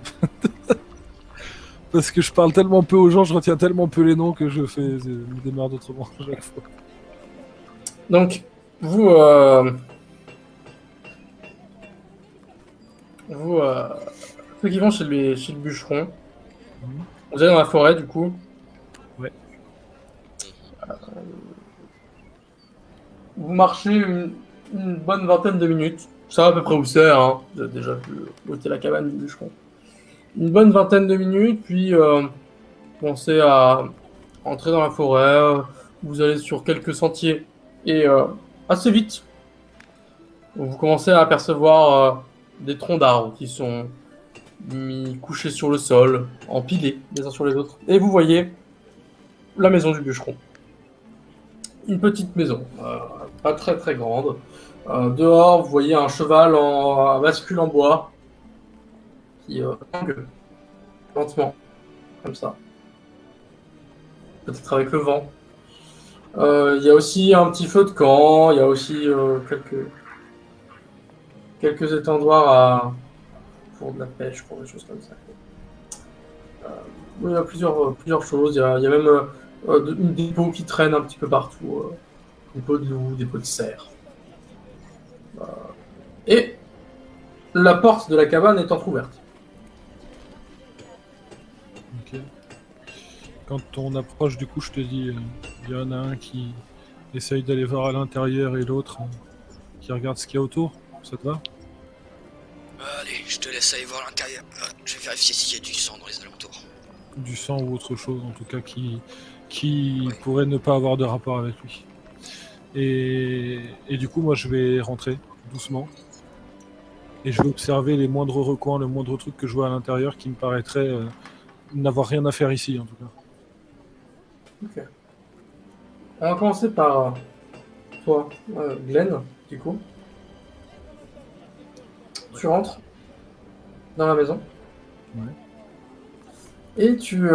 Parce que je parle tellement peu aux gens, je retiens tellement peu les noms que je me démarre autrement à chaque fois. Donc, vous, ceux qui vont chez le bûcheron, Mhm. vous allez dans la forêt du coup. Ouais. Vous marchez une bonne vingtaine de minutes. Vous savez à peu près où c'est, hein. Vous avez déjà pu où était la cabane du bûcheron. Une bonne vingtaine de minutes, puis commencez à entrer dans la forêt. Vous allez sur quelques sentiers et assez vite, vous commencez à apercevoir des troncs d'arbres qui sont mis couchés sur le sol, empilés les uns sur les autres. Et vous voyez la maison du bûcheron. Une petite maison, pas très très grande. Dehors, vous voyez un cheval en bascule en bois qui tangue lentement, comme ça. Peut-être avec le vent. Il y a aussi un petit feu de camp, il y a aussi quelques étendoirs pour de la pêche, pour des choses comme ça. Il y a plusieurs choses, il y a même des pots qui traînent un petit peu partout. Des pots de loup, des pots de cerf. Et la porte de la cabane est entrouverte. Ok. Quand on approche, du coup, je te dis, il y en a un qui essaye d'aller voir à l'intérieur et l'autre qui regarde ce qu'il y a autour. Ça te va? Allez, je te laisse aller voir l'intérieur. Je vais vérifier s'il y a du sang dans les alentours. Du sang ou autre chose, en tout cas, qui pourrait ne pas avoir de rapport avec lui. Et du coup, moi, je vais rentrer doucement. Et je vais observer les moindres recoins, le moindre truc que je vois à l'intérieur qui me paraîtrait n'avoir rien à faire ici, en tout cas. Ok. On va commencer par toi, Glenn, du coup. Tu rentres dans la maison. Ouais. Et tu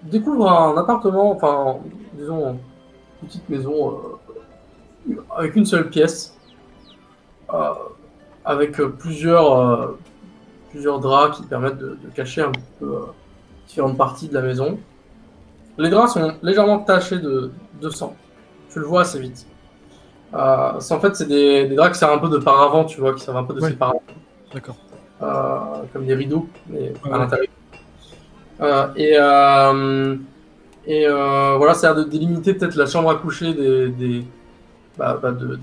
découvres un appartement, enfin, disons, une petite maison avec une seule pièce, avec plusieurs draps qui permettent de cacher un petit peu différentes parties de la maison. Les draps sont légèrement tachés de sang. Tu le vois assez vite. En fait, c'est des draps qui servent un peu de paravent, tu vois, qui servent un peu de Ouais. séparation. D'accord. Comme des rideaux, mais Ouais. à l'intérieur. Voilà, ça a l'air de délimiter peut-être la chambre à coucher des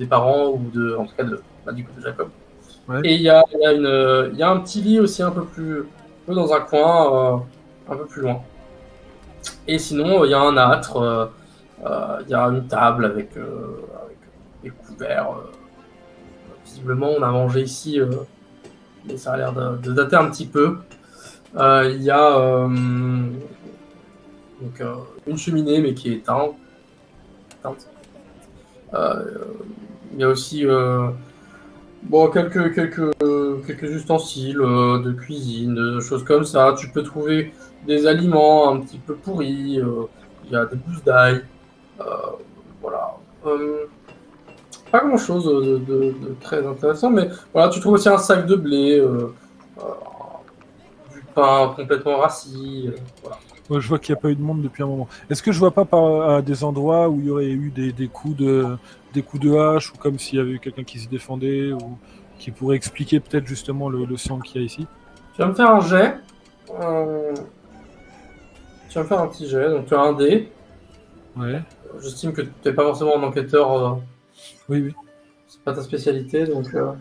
parents ou en tout cas du coup de Jacob. Ouais. Et il y a un petit lit aussi un peu dans un coin, un peu plus loin. Et sinon, il y a un âtre, il y a une table avec des couverts. Visiblement, on a mangé ici, mais ça a l'air de dater un petit peu. Il y a une cheminée, mais qui est éteinte. Il y a aussi quelques ustensiles de cuisine, de choses comme ça. Tu peux trouver des aliments un petit peu pourris. Il y a des gousses d'ail. Voilà. Pas grand chose de très intéressant, mais voilà, tu trouves aussi un sac de blé, du pain complètement rassis. Voilà. Ouais, je vois qu'il n'y a pas eu de monde depuis un moment. Est-ce que je vois pas à des endroits où il y aurait eu des coups de hache, ou comme s'il y avait eu quelqu'un qui se défendait, ou qui pourrait expliquer peut-être justement le sang qu'il y a ici? Tu vas me faire un jet. euh, Tu vas me faire un petit jet, donc tu as un dé. Ouais. J'estime que tu n'es pas forcément un enquêteur, Oui, oui. c'est pas ta spécialité, donc Euh,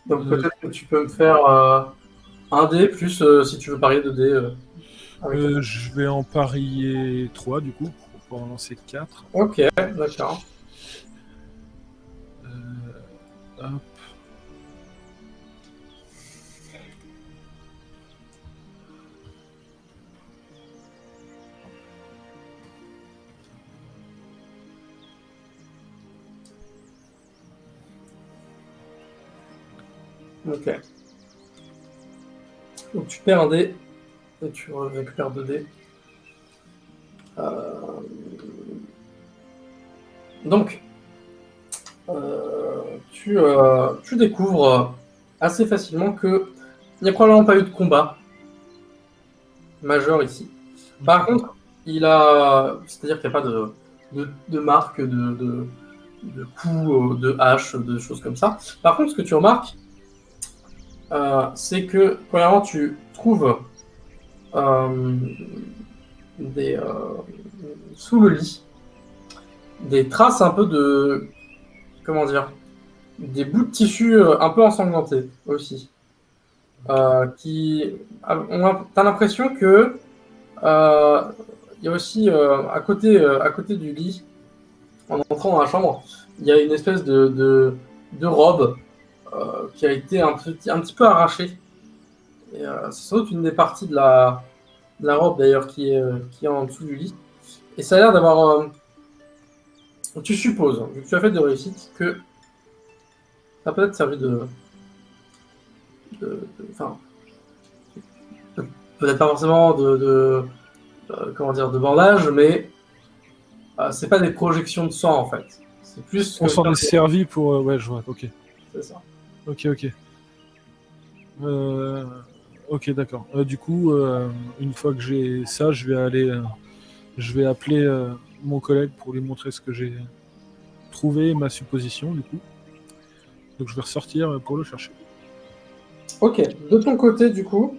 peut-être que tu peux me faire un dé, plus si tu veux parier 2 dés. Avec ta- je vais en parier 3 du coup, pour pouvoir en lancer 4. Ok, d'accord. Hop. Ok. Donc tu perds un dé et tu récupères 2 dés. Euh, Donc, tu découvres assez facilement que il n'y a probablement pas eu de combat majeur ici. Par contre, c'est-à-dire qu'il n'y a pas de marque, de coups, de haches, de choses comme ça. Par contre, ce que tu remarques, c'est que, premièrement, tu trouves euh, des, sous le lit des traces un peu de, comment dire, des bouts de tissu un peu ensanglantés aussi. T'as l'impression que il y a aussi à côté du lit, en entrant dans la chambre, il y a une espèce de robe qui a été un petit peu arrachée. Et, c'est sans doute une des parties de la robe d'ailleurs qui est en dessous du lit. Et ça a l'air d'avoir. Tu supposes, vu que tu as fait de réussite, que ça a peut-être servi enfin, peut-être pas forcément comment dire, de bandage, mais c'est pas des projections de sang en fait. C'est plus On que s'en est servi pour. Ouais, je vois, ok. c'est ça. Ok, ok. Euh, ok, d'accord. Du coup, une fois que j'ai ça, je vais appeler mon collègue pour lui montrer ce que j'ai trouvé, ma supposition, du coup. Donc je vais ressortir pour le chercher. Ok, de ton côté du coup,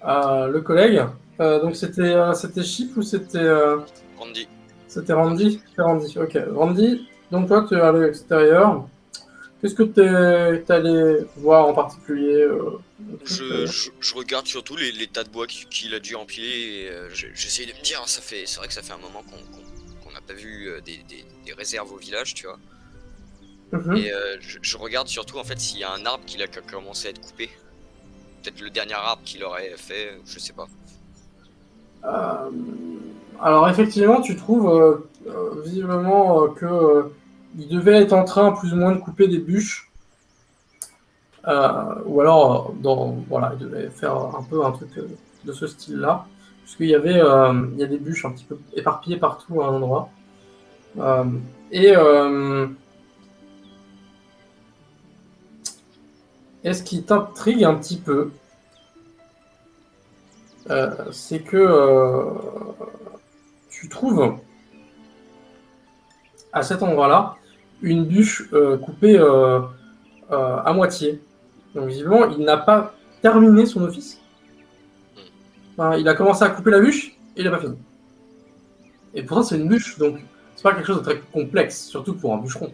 le collègue, donc c'était Chip ou Randy. c'était Randy? C'était Randy, ok. Randy, donc toi tu es allé à l'extérieur. Qu'est-ce que t'es allé voir en particulier Je regarde surtout les tas de bois qu'il a dû empiler et j'essaye de me dire, c'est vrai que ça fait un moment qu'on n'a pas vu des réserves au village, tu vois. Mhm. Et je regarde surtout en fait s'il y a un arbre qui a commencé à être coupé. Peut-être le dernier arbre qu'il aurait fait, je sais pas. Euh, alors effectivement, tu trouves visiblement que il devait être en train plus ou moins de couper des bûches, ou alors voilà, il devait faire un peu un truc de ce style-là, puisqu'il y avait il y a des bûches un petit peu éparpillées partout à un endroit. Euh, et ce qui t'intrigue un petit peu, c'est que tu trouves à cet endroit-là une bûche coupée à moitié. Donc visiblement, il n'a pas terminé son office. Enfin, il a commencé à couper la bûche et il n'a pas fini. Et pourtant, c'est une bûche, donc c'est pas quelque chose de très complexe, surtout pour un bûcheron.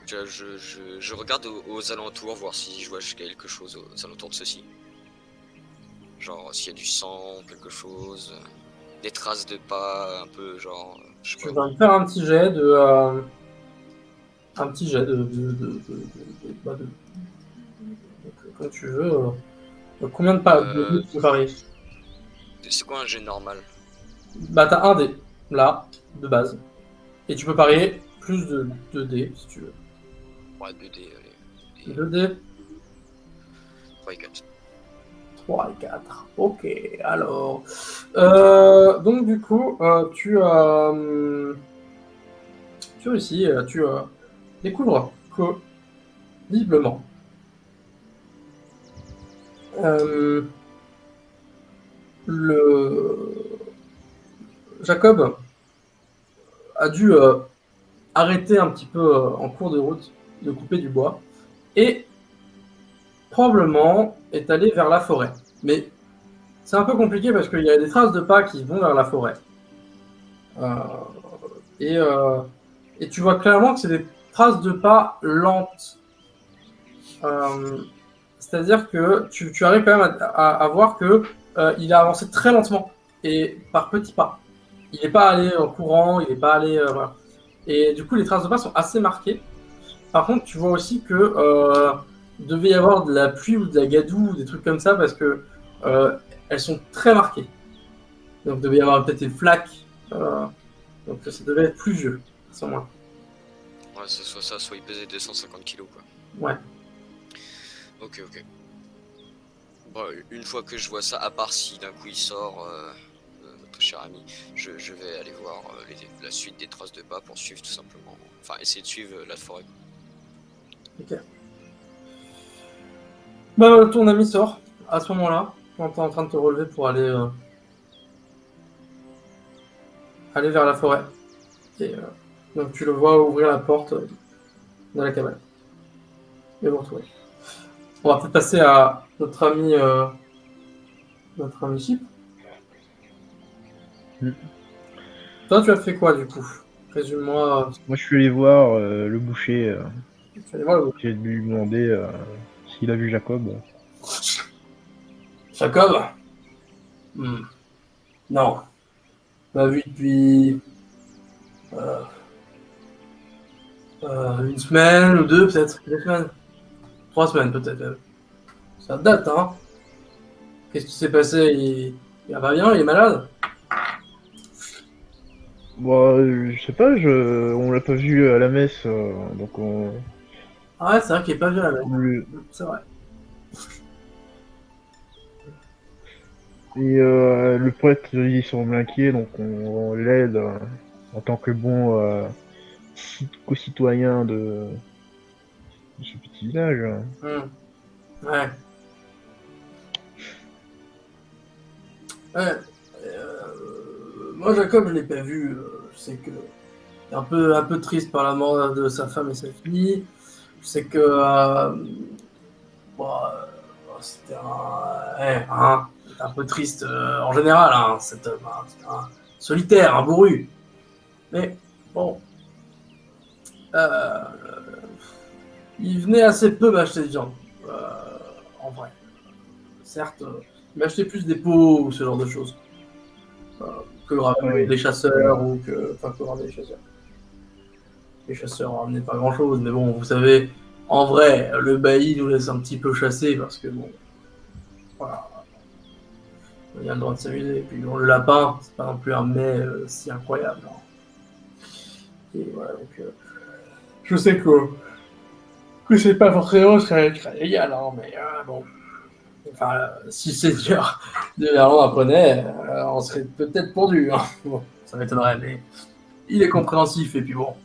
Je regarde aux alentours, voir si je vois quelque chose aux alentours de ceci. Genre s'il y a du sang, quelque chose, des traces de pas, un peu genre, je sais Tu pas. vas me faire un petit jet un petit jet comme tu veux. Combien de pas de dés tu peux parier? C'est quoi un jet normal? Bah t'as un dé, là, de base. Et tu peux parier plus de dés, si tu veux. Ouais, 2D, allez. 2 dés, 3 et 4. 3 et 4. Ok, alors. Donc du coup, tu réussis, tu découvres que, visiblement, euh, le Jacob a dû arrêter un petit peu en cours de route de couper du bois et probablement est allé vers la forêt. Mais c'est un peu compliqué parce qu'il y a des traces de pas qui vont vers la forêt. Et tu vois clairement que c'est des traces de pas lentes. C'est-à-dire que tu arrives quand même à voir que il a avancé très lentement et par petits pas. Il n'est pas allé en courant, il n'est pas allé... voilà. Et du coup, les traces de pas sont assez marquées. Par contre, tu vois aussi que devait y avoir de la pluie ou de la gadoue ou des trucs comme ça parce que elles sont très marquées. Donc, il devait y avoir peut-être des flaques. Donc, ça devait être pluvieux à ce moment-là. Ouais, c'est soit ça, soit il pesait 250 kilos, quoi. Ouais. Ok. Bon, une fois que je vois ça, à part si d'un coup il sort, notre cher ami, je vais aller voir la suite des traces de pas pour suivre tout simplement. Enfin, essayer de suivre la forêt. Ok. Bah, ton ami sort à ce moment-là, quand tu es en train de te relever pour aller vers la forêt. Et donc tu le vois ouvrir la porte de la cabane. Et vous retrouvez. On va peut-être passer à notre ami Chip. Toi, tu as fait quoi du coup? Résume-moi. Moi, je suis allé voir le boucher. Tu allais voir le J'ai dû lui demander s'il a vu Jacob. Jacob? Non. Pas vu depuis une semaine ou deux, peut-être. 2 semaines. 3 semaines, peut-être même. Ça date, hein? Qu'est-ce qui s'est passé? Il va pas bien? Il est malade? Bon, je sais pas, on l'a pas vu à la messe, donc Ah ouais, c'est vrai qu'il est pas vieux la même. le- C'est vrai. Et le prêtre, il semble inquiet, donc on l'aide en tant que bon co-citoyen de ce petit village. Ouais. Ouais. Moi, Jacob, je l'ai pas vu. Je sais que il est un peu triste par la mort de sa femme et sa fille. Je sais que bon, c'était un peu triste en général, hein, cet homme. Hein, c'était un solitaire, un bourru. Mais bon, euh, il venait assez peu m'acheter de viande, en vrai. Certes, il m'achetait plus des pots ou ce genre de choses. Que ramener Oui. les chasseurs ou que... Enfin, que ramener les chasseurs. Les chasseurs ramenaient pas grand-chose, mais bon, vous savez, en vrai, le bailli nous laisse un petit peu chasser parce que bon... Voilà. On a le droit de s'amuser. Et puis bon, le lapin, c'est pas non plus un mets si incroyable. Hein. Et voilà, donc... je sais que c'est pas forcément très légal, hein, mais bon... Enfin, si Seigneur de l'Irlande apprenait, on serait peut-être pendu. Hein. Bon, ça m'étonnerait, mais il est compréhensif. Et puis bon,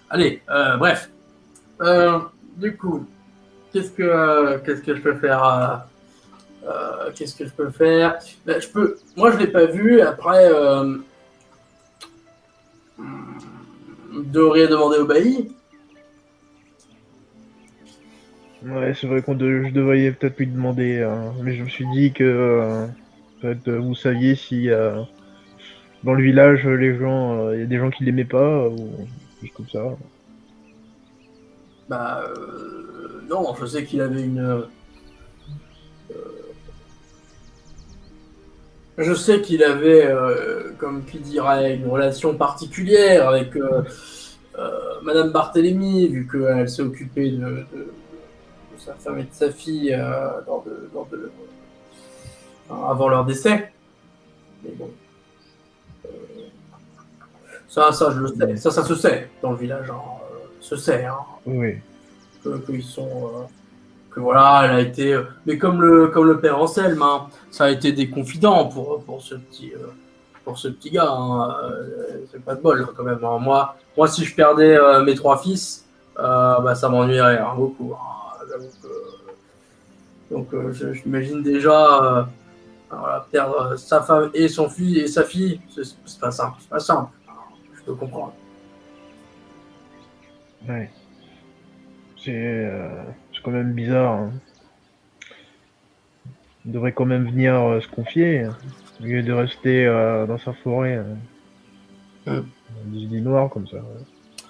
allez, bref. Du coup, qu'est-ce que je peux faire qu'est-ce que je peux faire ben, moi, je l'ai pas vu. Après, devrais demander au bailli. Ouais, c'est vrai je devrais peut-être lui demander, hein, mais je me suis dit que peut-être vous saviez si dans le village, les gens, il y a des gens qui l'aimaient pas ou juste comme ça. Bah, non, je sais qu'il avait une. Je sais qu'il avait, comme qui dirait, une relation particulière avec Madame Barthélemy, vu qu'elle s'est occupée de sa femme et de sa fille avant leur décès. Mais bon, ça, je le sais. Ça se sait dans le village. Hein. Se sait. Hein. Oui. Qu'ils sont. Que voilà, elle a été. Mais comme le père Anselme, hein, ça a été des confidents pour ce petit gars. Hein. C'est pas de bol hein, quand même. Hein. Moi, si je perdais mes 3 fils, bah, ça m'ennuierait hein, beaucoup. Hein. Donc, j'imagine déjà voilà, perdre sa femme et son fils et sa fille, c'est pas simple. C'est pas simple. Je peux comprendre. Ouais. C'est quand même bizarre. Hein. Il devrait quand même venir se confier, au lieu de rester dans sa forêt, du noir comme ça. Ouais.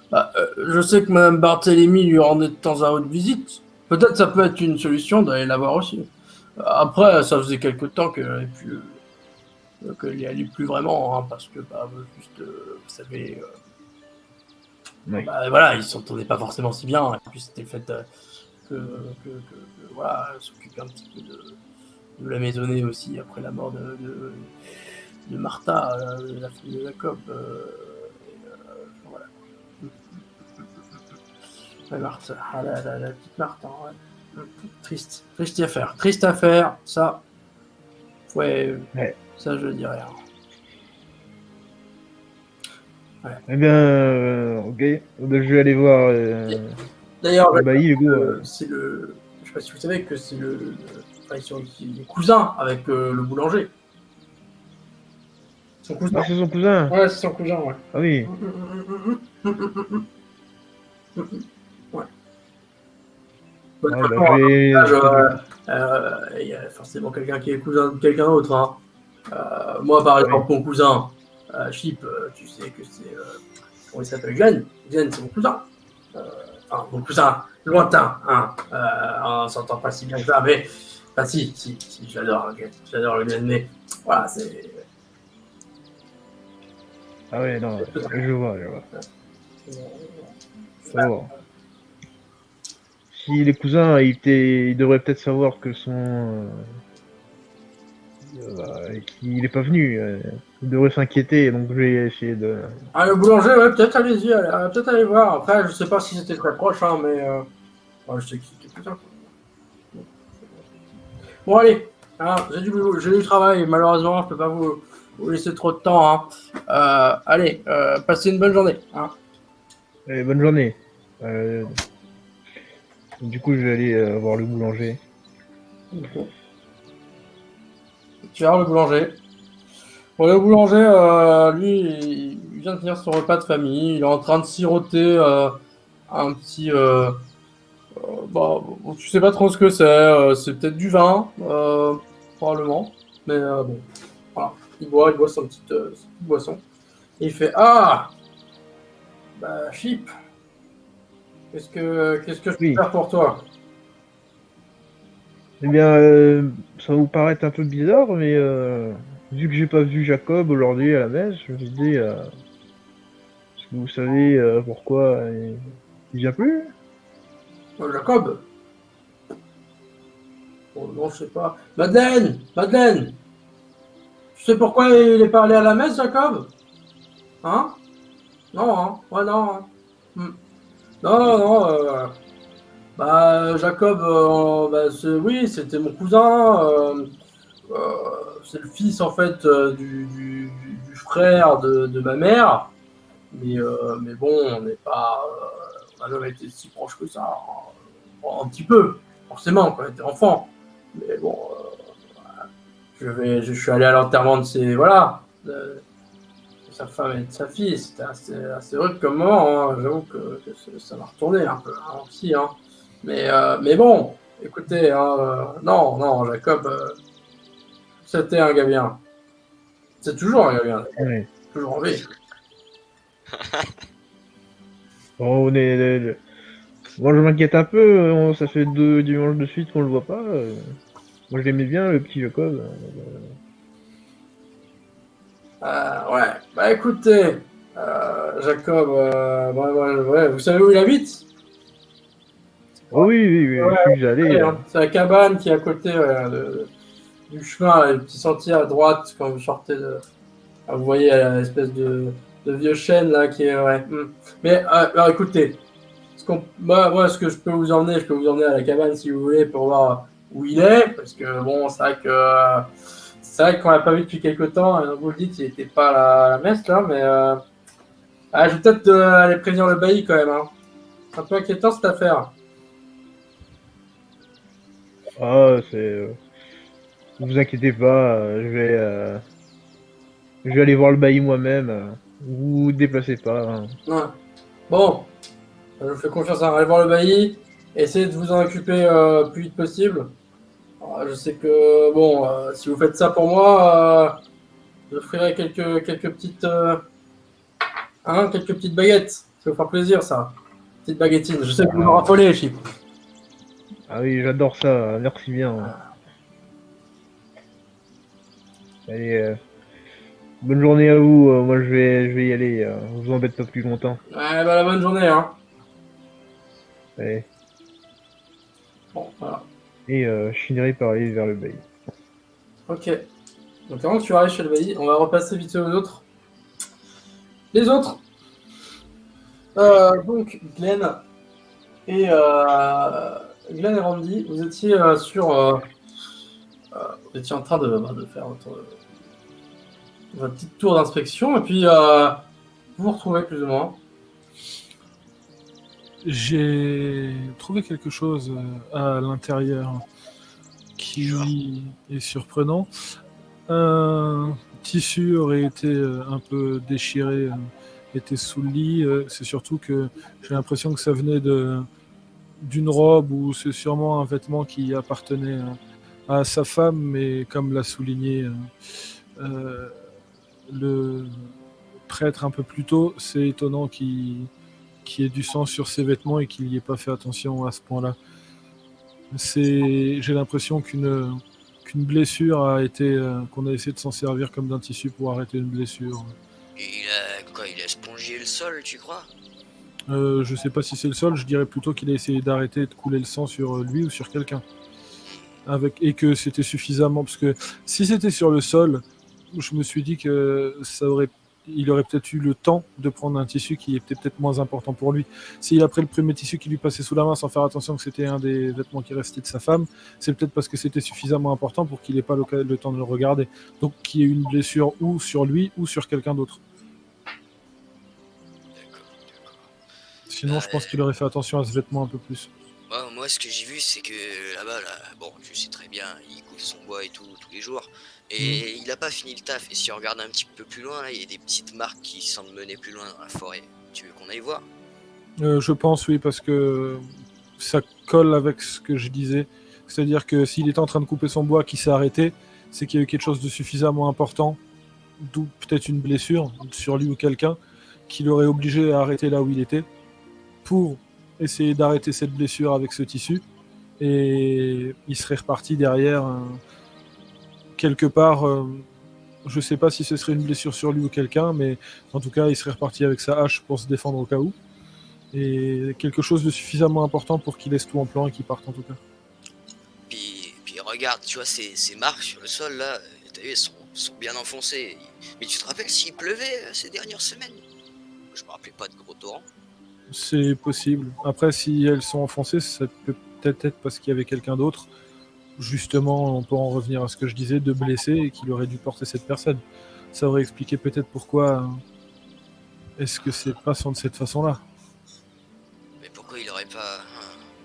Bah, je sais que Madame Barthélemy lui rendait de temps à autre visite. Peut-être ça peut être une solution d'aller la voir aussi. Après, ça faisait quelque temps qu'elle y allait plus vraiment, hein, parce que, bah, juste, vous savez, Ouais. bah, voilà, ils s'entendaient pas forcément si bien. Et puis c'était le fait que, voilà, elle s'occupait un petit peu de la maisonnée aussi après la mort de Martha, la fille de Jacob. Voilà. Ouais, Marthe, la petite Marthe, hein, ouais. Triste, triste affaire, ça. Ouais. Ça je dirais. Ouais. Eh bien, ok. Je vais aller voir D'ailleurs, le bailli, du coup. c'est le. Je sais pas si vous savez que c'est enfin, il est cousin avec le boulanger. Son cousin. Ah, c'est son cousin. Ouais, c'est son cousin, ouais. Ah oui. Ouais. Ah, bah, je vais... Il y a forcément quelqu'un qui est cousin de quelqu'un d'autre. Hein. Moi, par exemple, mon cousin, Chip, tu sais que c'est. Comment il s'appelle, Glenn. Glenn, c'est mon cousin. Enfin, mon cousin lointain. Hein. On s'entend pas si bien que ça, mais. Enfin, si, j'adore Glenn. J'adore le Glenn, mais. Voilà, c'est. Ah ouais, non, je vois. Ça va. Si les cousins, il devrait peut-être savoir que qu'il est pas venu. Il devrait s'inquiéter, donc je vais essayer de... Ah, le boulanger, ouais, peut-être allez-y, peut-être aller voir. Après, je sais pas si c'était très proche, hein, mais ouais, je sais que c'était plus tard. Bon, allez, hein, j'ai du travail, malheureusement, je peux pas vous laisser trop de temps. Hein. Allez, passez une bonne journée. Hein. Allez, bonne journée. Du coup, je vais aller voir le boulanger. Okay. Tu vas voir le boulanger. Bon, le boulanger, lui, il vient de finir son repas de famille. Il est en train de siroter un petit... bah, tu sais pas trop ce que c'est peut-être du vin, probablement. Mais bon, voilà. Il boit sa petite boisson. Et il fait « Ah, bah, Chip, qu'est-ce que je peux faire pour toi ?» Eh bien, ça va vous paraître un peu bizarre, mais vu que j'ai pas vu Jacob aujourd'hui à la messe, je me suis dit, est-ce que vous savez pourquoi il vient plus? Jacob? Oh non, je sais pas. Madeleine! Tu sais pourquoi il est pas allé à la messe, Jacob? Hein? Non, hein? Ouais, non. Hein. Non. Bah, Jacob, bah, oui, c'était mon cousin. C'est le fils, en fait, du frère de ma mère. Mais bon, on n'est pas... on n'a jamais été si proche que ça. Hein. Bon, un petit peu, forcément, quand on était enfant. Mais bon, je suis allé à l'enterrement de ses... Voilà. De sa femme et de sa fille. C'était assez rude comme moment. Hein. J'avoue que ça m'a retourné un peu hein, aussi. Hein. Mais bon, écoutez, hein, non, Jacob, c'était un gars bien. C'est toujours un gars bien. Ouais. Toujours en vie. Bon, moi, je m'inquiète un peu, ça fait 2 dimanches de suite qu'on le voit pas. Moi, je l'aimais bien, le petit Jacob. Ouais, bah écoutez, Jacob, ouais, vous savez où il habite? Oh oui, je suis déjà allé. Hein. C'est la cabane qui est à côté du chemin, le petit sentier à droite quand vous sortez de... Vous voyez l'espèce de vieux chêne là qui est... Ouais. Mais alors écoutez, moi ce que je peux vous emmener à la cabane si vous voulez pour voir où il est, parce que bon, c'est vrai qu'on l'a pas vu depuis quelques temps, et vous le dites, il était pas à la messe là, mais je vais peut-être aller prévenir le bailli quand même. Hein. C'est un peu inquiétant cette affaire. Ah, ne vous inquiétez pas, je vais aller voir le bailli moi-même. Vous déplacez pas. Hein. Ouais. Bon, je vous fais confiance à aller voir le bailli. Essayez de vous en occuper le plus vite possible. Je sais que, bon, si vous faites ça pour moi, je vous ferai quelques petites baguettes. Ça va vous faire plaisir, ça. Petite baguettine. Je sais que vous me raffolez, Chip. Ah oui, j'adore ça, merci bien. Allez, bonne journée à vous, moi je vais y aller, je vous embête pas plus longtemps. Ouais, bah, la bonne journée, hein. Allez. Bon, voilà. Et je finirai par aller vers le bail. Ok. Donc avant que tu arrives chez le bailli, on va repasser vite aux autres. Les autres. Donc Glenn et Randy, vous étiez vous étiez en train de faire votre petite tour d'inspection et puis vous vous retrouvez plus ou moins. J'ai trouvé quelque chose à l'intérieur qui est surprenant. Un tissu aurait été un peu déchiré, était sous le lit. C'est surtout que j'ai l'impression que ça venait d'une robe ou c'est sûrement un vêtement qui appartenait à sa femme, mais comme l'a souligné le prêtre un peu plus tôt, c'est étonnant qu'il y ait du sang sur ses vêtements et qu'il n'y ait pas fait attention à ce point-là. J'ai l'impression qu'une blessure a été qu'on a essayé de s'en servir comme d'un tissu pour arrêter une blessure. Il a spongé le sol, tu crois? Je sais pas si c'est le sol, je dirais plutôt qu'il a essayé d'arrêter de couler le sang sur lui ou sur quelqu'un. Et que c'était suffisamment, parce que si c'était sur le sol, je me suis dit que il aurait peut-être eu le temps de prendre un tissu qui était peut-être moins important pour lui. S'il a pris le premier tissu qui lui passait sous la main sans faire attention que c'était un des vêtements qui restait de sa femme, c'est peut-être parce que c'était suffisamment important pour qu'il n'ait pas le temps de le regarder. Donc qu'il y ait une blessure ou sur lui ou sur quelqu'un d'autre. D'accord. Sinon, je pense qu'il aurait fait attention à ce vêtement un peu plus. Moi, ce que j'ai vu, c'est que là-bas, bon, je sais très bien, il coupe son bois et tout, tous les jours. Et il a pas fini le taf. Et si on regarde un petit peu plus loin, là, il y a des petites marques qui semblent mener plus loin dans la forêt. Tu veux qu'on aille voir? Je pense, oui, parce que ça colle avec ce que je disais. C'est-à-dire que s'il était en train de couper son bois, qui s'est arrêté, c'est qu'il y a eu quelque chose de suffisamment important, d'où peut-être une blessure sur lui ou quelqu'un, qui l'aurait obligé à arrêter là où il était, pour essayer d'arrêter cette blessure avec ce tissu. Et il serait reparti derrière, quelque part. Je sais pas si ce serait une blessure sur lui ou quelqu'un, mais en tout cas, il serait reparti avec sa hache pour se défendre au cas où. Et quelque chose de suffisamment important pour qu'il laisse tout en plan et qu'il parte en tout cas. Puis regarde, tu vois, ces marques sur le sol là, t'as vu, elles sont bien enfoncées. Mais tu te rappelles s'il pleuvait ces dernières semaines? Je me rappelais pas de gros torrents. C'est possible. Après, si elles sont enfoncées, ça peut peut-être être parce qu'il y avait quelqu'un d'autre. Justement, on peut en revenir à ce que je disais, de blessé et qu'il aurait dû porter cette personne. Ça aurait expliqué peut-être pourquoi. Est-ce que c'est pas de cette façon-là? Mais pourquoi il aurait pas...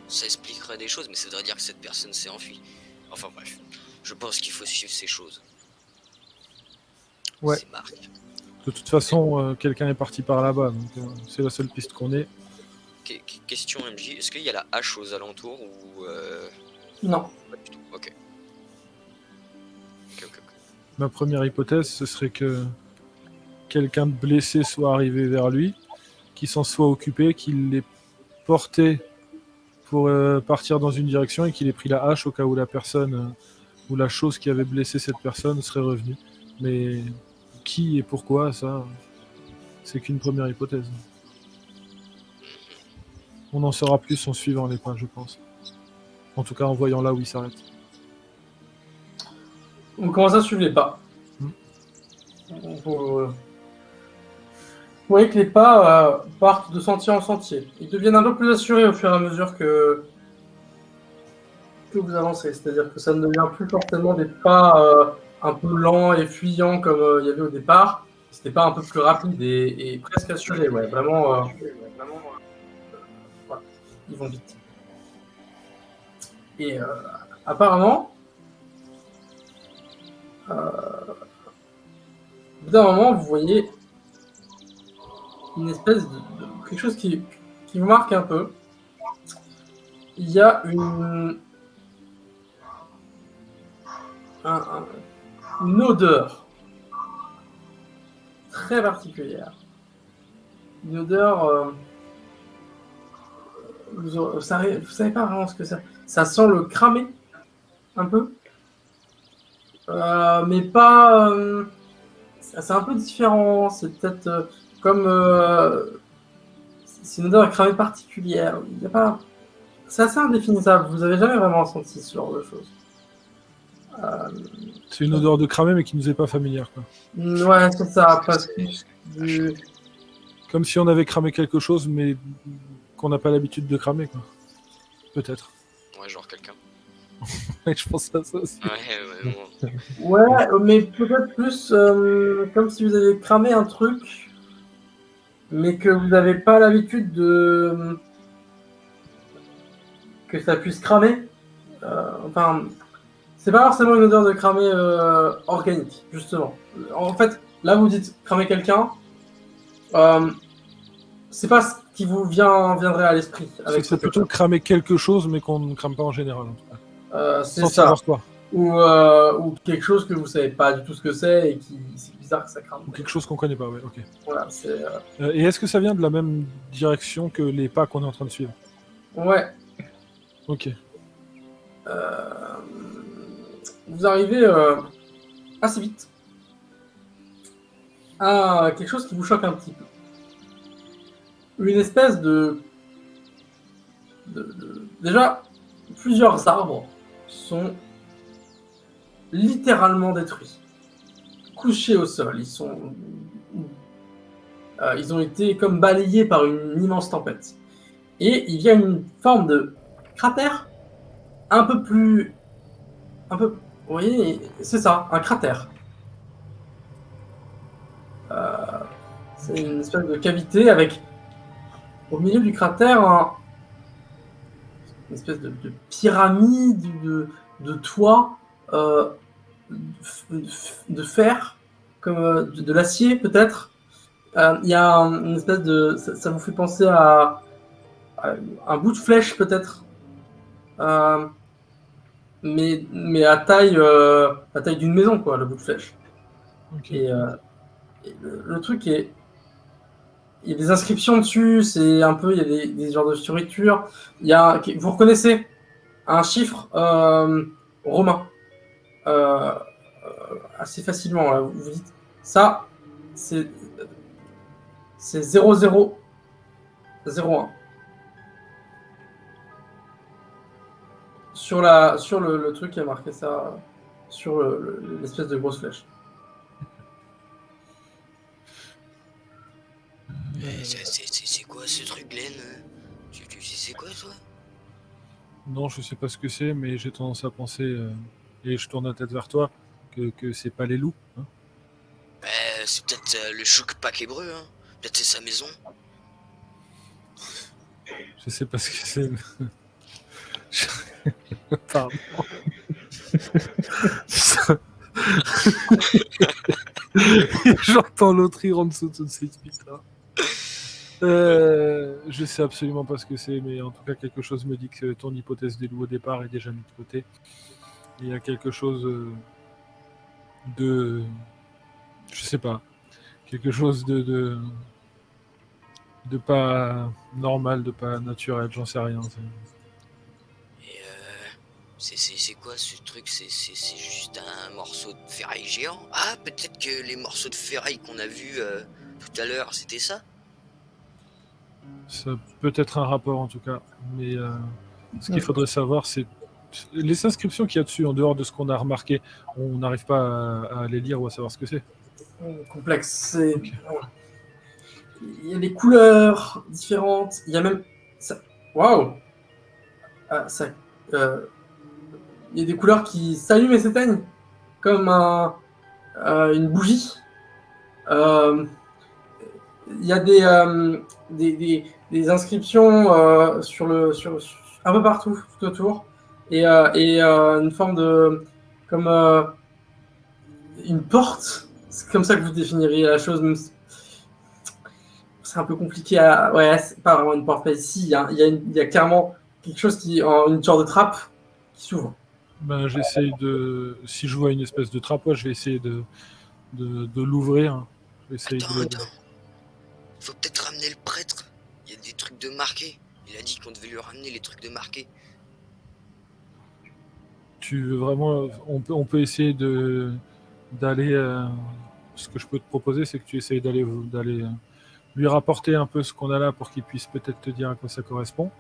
Ça expliquerait des choses, mais ça voudrait dire que cette personne s'est enfuie. Enfin bref, je pense qu'il faut suivre ces choses. Ouais. Ces marques. De toute façon, quelqu'un est parti par là-bas, donc c'est la seule piste qu'on ait. Question MJ, est-ce qu'il y a la hache aux alentours ou... Non. Pas du tout, ok. Ma première hypothèse, ce serait que quelqu'un de blessé soit arrivé vers lui, qu'il s'en soit occupé, qu'il l'ait porté pour partir dans une direction et qu'il ait pris la hache au cas où la personne ou la chose qui avait blessé cette personne serait revenue. Mais qui et pourquoi, ça, c'est qu'une première hypothèse. On en saura plus en suivant les pas, je pense. En tout cas, en voyant là où il s'arrête. On commence à suivre les pas. Vous voyez que les pas partent de sentier en sentier. Ils deviennent un peu plus assurés au fur et à mesure que vous avancez. C'est-à-dire que ça ne devient plus forcément des pas un peu lents et fuyants comme il y avait au départ. C'était pas un peu plus rapide et presque assuré. Ouais, vraiment. Voilà. Ils vont vite. Et apparemment, au bout d'un moment, vous voyez une espèce de quelque chose qui vous marque un peu. il y a une une odeur très particulière. Une odeur, vous savez pas vraiment ce que c'est. Ça sent le cramé, un peu. Mais pas... c'est un peu différent. C'est peut-être comme... c'est une odeur de cramé particulière. Il y a pas... C'est assez indéfinissable. Vous avez jamais vraiment senti ce genre de choses. C'est une odeur de cramé, mais qui nous est pas familière, quoi. Ouais, c'est ça. Parce que du... Comme si on avait cramé quelque chose, mais qu'on n'a pas l'habitude de cramer, quoi. Peut-être. Ouais, genre quelqu'un. Ouais, je pense à ça aussi. Ouais, mais peut-être plus comme si vous aviez cramé un truc, mais que vous n'avez pas l'habitude de... que ça puisse cramer. Enfin, c'est pas forcément une odeur de cramé organique, justement. En fait, là vous dites cramer quelqu'un, c'est pas ce qui vous viendrait à l'esprit. C'est plutôt cramer quelque chose, mais qu'on ne crame pas en général. En tout cas. C'est sans ça. savoir quoi. Ou quelque chose que vous savez pas du tout ce que c'est et qui c'est bizarre que ça crame. Ou quelque chose qu'on connaît pas, ouais, ok. Voilà, c'est... Et est-ce que ça vient de la même direction que les pas qu'on est en train de suivre? Ouais. Ok. Vous arrivez assez vite à quelque chose qui vous choque un petit peu. Une espèce Déjà, plusieurs arbres sont littéralement détruits, couchés au sol. Ils ont été comme balayés par une immense tempête. Et il y a une forme de cratère vous voyez, c'est ça, un cratère. C'est une espèce de cavité avec, au milieu du cratère, une espèce de pyramide de toit de fer, comme de l'acier peut-être. Il y a une espèce de... Ça vous fait penser à un bout de flèche peut-être. Mais à taille d'une maison, quoi, le bout de flèche. Okay. Et le truc est... Il y a des inscriptions dessus, c'est un peu... Il y a des genres de fioritures. Vous reconnaissez un chiffre romain. Assez facilement, là. Vous dites, ça, c'est 0001. Sur le truc, il y a marqué ça sur l'espèce de grosse flèche. C'est quoi ce truc, Glenn? Tu sais c'est quoi, toi? Non, je sais pas ce que c'est, mais j'ai tendance à penser, et je tourne la tête vers toi, que c'est pas les loups. Hein. C'est peut-être le chouk-pack hébreu, hein. Peut-être c'est sa maison. Je sais pas ce que c'est. Pardon. J'entends l'autre rire en dessous de cette piste-là. Je sais absolument pas ce que c'est, mais en tout cas quelque chose me dit que ton hypothèse des loups au départ est déjà mise de côté. Il y a quelque chose de... Je sais pas. Quelque chose de pas normal, de pas naturel, j'en sais rien. C'est quoi ce truc? C'est juste un morceau de ferraille géant? Ah, peut-être que les morceaux de ferraille qu'on a vus tout à l'heure, c'était ça? Ça peut être un rapport en tout cas, mais ce qu'il faudrait savoir, c'est les inscriptions qu'il y a dessus, en dehors de ce qu'on a remarqué, on n'arrive pas à les lire ou à savoir ce que c'est. Complexe. Okay. Il y a des couleurs différentes. Il y a même... Waouh! Il y a des couleurs qui s'allument et s'éteignent, comme une bougie. Il y a des inscriptions un peu partout, tout autour, et une forme de... comme une porte. C'est comme ça que vous définiriez la chose. Même c'est un peu compliqué à... Ouais, c'est pas vraiment une porte, mais ici, il y a clairement quelque chose une sorte de trappe qui s'ouvre. Ben, j'essaye de. Si je vois une espèce de trappe, ouais, je vais essayer de l'ouvrir. Je vais essayer Attends, de. attends. Faut peut-être ramener le prêtre. Il y a des trucs de marqués. Il a dit qu'on devait lui ramener les trucs de marqués. Tu veux vraiment. On peut essayer d'aller. Ce que je peux te proposer, c'est que tu essayes d'aller lui rapporter un peu ce qu'on a là pour qu'il puisse peut-être te dire à quoi ça correspond.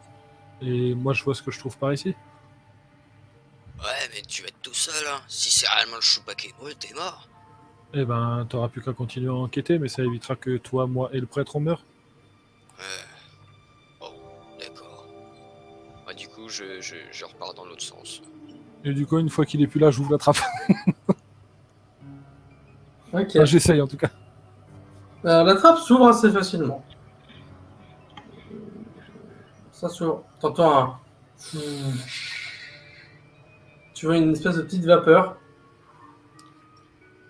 Et moi, je vois ce que je trouve par ici. Ouais, mais tu vas être tout seul, hein. Si c'est réellement le Chupacabra, t'es mort. Eh ben, t'auras plus qu'à continuer à enquêter, mais ça évitera que toi, moi et le prêtre on meure. Bon, d'accord. Bah, du coup, je repars dans l'autre sens. Et du coup, une fois qu'il est plus là, j'ouvre la trappe. Ok. Enfin, j'essaye en tout cas. La trappe s'ouvre assez facilement. Ça s'ouvre. T'entends un... Tu vois une espèce de petite vapeur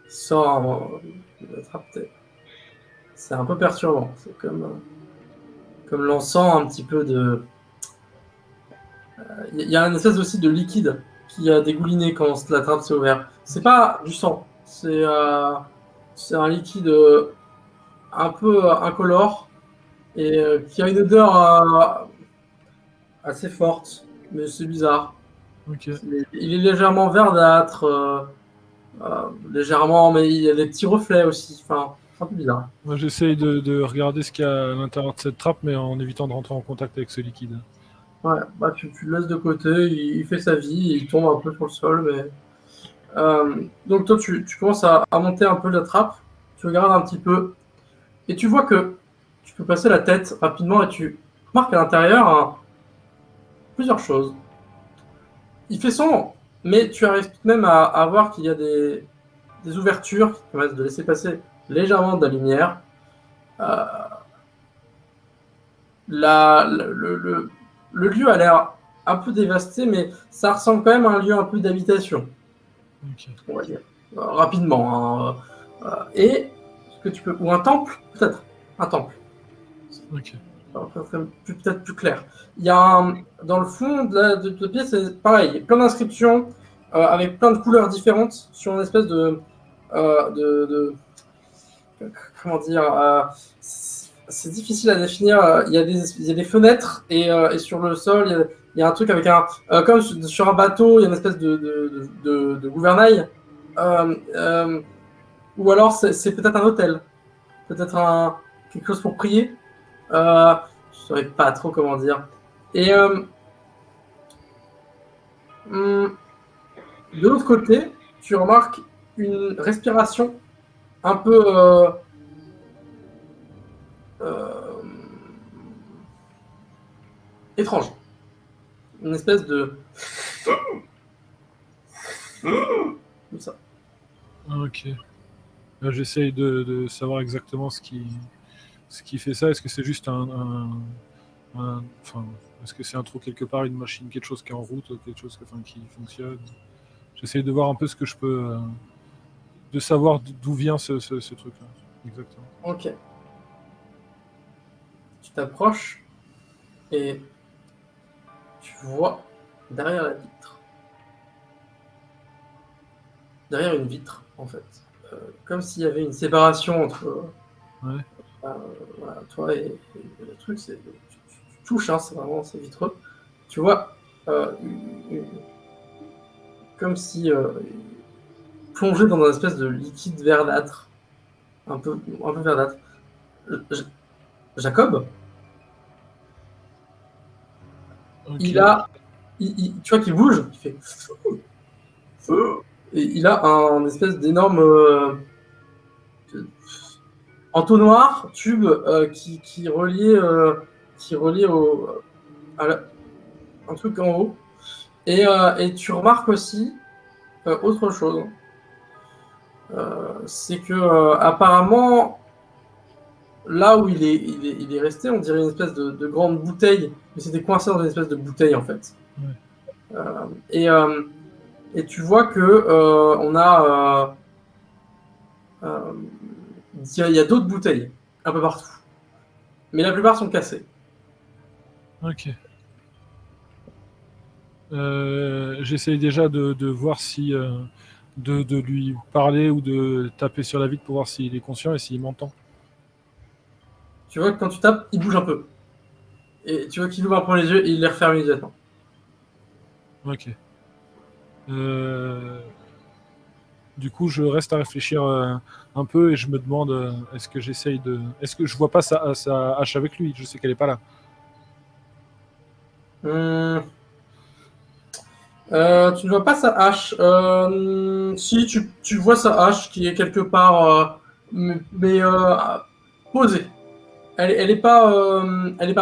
qui sort de la trappe. C'est un peu perturbant. C'est comme l'encens un petit peu de... Il y a une espèce aussi de liquide qui a dégouliné quand la trappe s'est ouverte. C'est pas du sang. C'est un liquide un peu incolore et qui a une odeur assez forte. Mais c'est bizarre. Ok. Il est légèrement verdâtre, légèrement, mais il y a des petits reflets aussi. Enfin, c'est un peu bizarre. Moi, j'essaye de regarder ce qu'il y a à l'intérieur de cette trappe, mais en évitant de rentrer en contact avec ce liquide. Ouais, bah tu le laisses de côté, il fait sa vie, il tombe un peu sur le sol, mais... donc toi, tu commences à monter un peu la trappe, tu regardes un petit peu, et tu vois que tu peux passer la tête rapidement et tu remarques à l'intérieur plusieurs choses. Il fait sombre, mais tu arrives tout de même à voir qu'il y a des ouvertures qui permettent de laisser passer légèrement de la lumière. Euh, le lieu a l'air un peu dévasté, mais ça ressemble quand même à un lieu un peu d'habitation, Ok. on va dire. Rapidement. Hein. Et ce que tu peux. Ou un temple, peut-être. Un temple. Ok. Peut-être plus clair. Il y a dans le fond de la pièce, c'est pareil, plein d'inscriptions avec plein de couleurs différentes sur une espèce de comment dire, c'est difficile à définir. Il y a des fenêtres et sur le sol, il y a un truc avec comme sur un bateau, il y a une espèce de gouvernail. Ou alors c'est peut-être un hôtel, peut-être quelque chose pour prier. Je ne saurais pas trop comment dire. Et de l'autre côté, tu remarques une respiration un peu étrange. Une espèce de... Comme ça. Ok. Là, j'essaye de savoir exactement ce qui fait ça. Est-ce que c'est juste enfin, est-ce que c'est un trou quelque part, une machine, quelque chose qui est en route, quelque chose qui fonctionne? J'essaye de voir un peu ce que je peux... de savoir d'où vient ce truc-là. Exactement. Ok. Tu t'approches et tu vois derrière la vitre. Derrière une vitre, en fait. Comme s'il y avait une séparation entre Ouais. voilà, toi et le truc. Tu touches, hein, c'est vitreux. Tu vois comme si plongé dans une espèce de liquide verdâtre. Un peu verdâtre. Jacob, Ok. tu vois qu'il bouge, il fait et il a un espèce d'énorme entonnoir tube qui relie un truc en haut et tu remarques aussi autre chose, c'est que apparemment là où il est resté, on dirait une espèce de grande bouteille, mais c'était coincé dans une espèce de bouteille en fait. Ouais. Et tu vois que on a il y a d'autres bouteilles un peu partout, mais la plupart sont cassées. Ok. J'essaye déjà de voir si de lui parler ou de taper sur la vitre pour voir s'il est conscient et s'il m'entend. Tu vois que quand tu tapes, il bouge un peu. Et tu vois qu'il ouvre un peu les yeux et il les referme immédiatement. Ok. Du coup, je reste à réfléchir un peu et je me demande est-ce que j'essaye de. Est-ce que je vois pas sa hache avec lui? Je sais qu'elle est pas là. Hum, tu ne vois pas sa hache. Si, tu vois sa hache qui est quelque part, mais posée. Elle est pas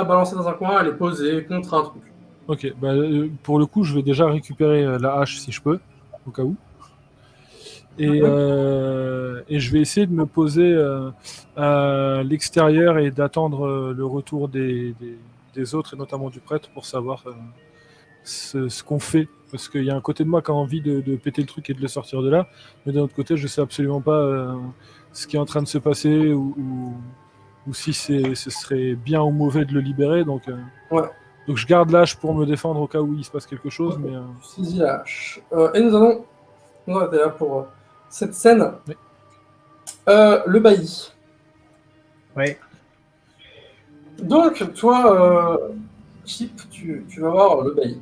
balancée dans un coin, elle est posée contre un truc. Ok, bah, pour le coup, je vais déjà récupérer la hache si je peux, au cas où. Et je vais essayer de me poser à l'extérieur et d'attendre le retour des autres, et notamment du prêtre, pour savoir ce qu'on fait. Parce qu'il y a un côté de moi qui a envie de péter le truc et de le sortir de là, mais d'un autre côté, je sais absolument pas ce qui est en train de se passer ou si ce serait bien ou mauvais de le libérer. Ouais. Donc je garde l'âge pour me défendre au cas où il se passe quelque chose. Ok. Mais Tu saisis la hache. Et nous allons arrêter là pour cette scène. Oui. Le bailli. Ouais. Donc, toi, Chip, tu vas voir le bailli.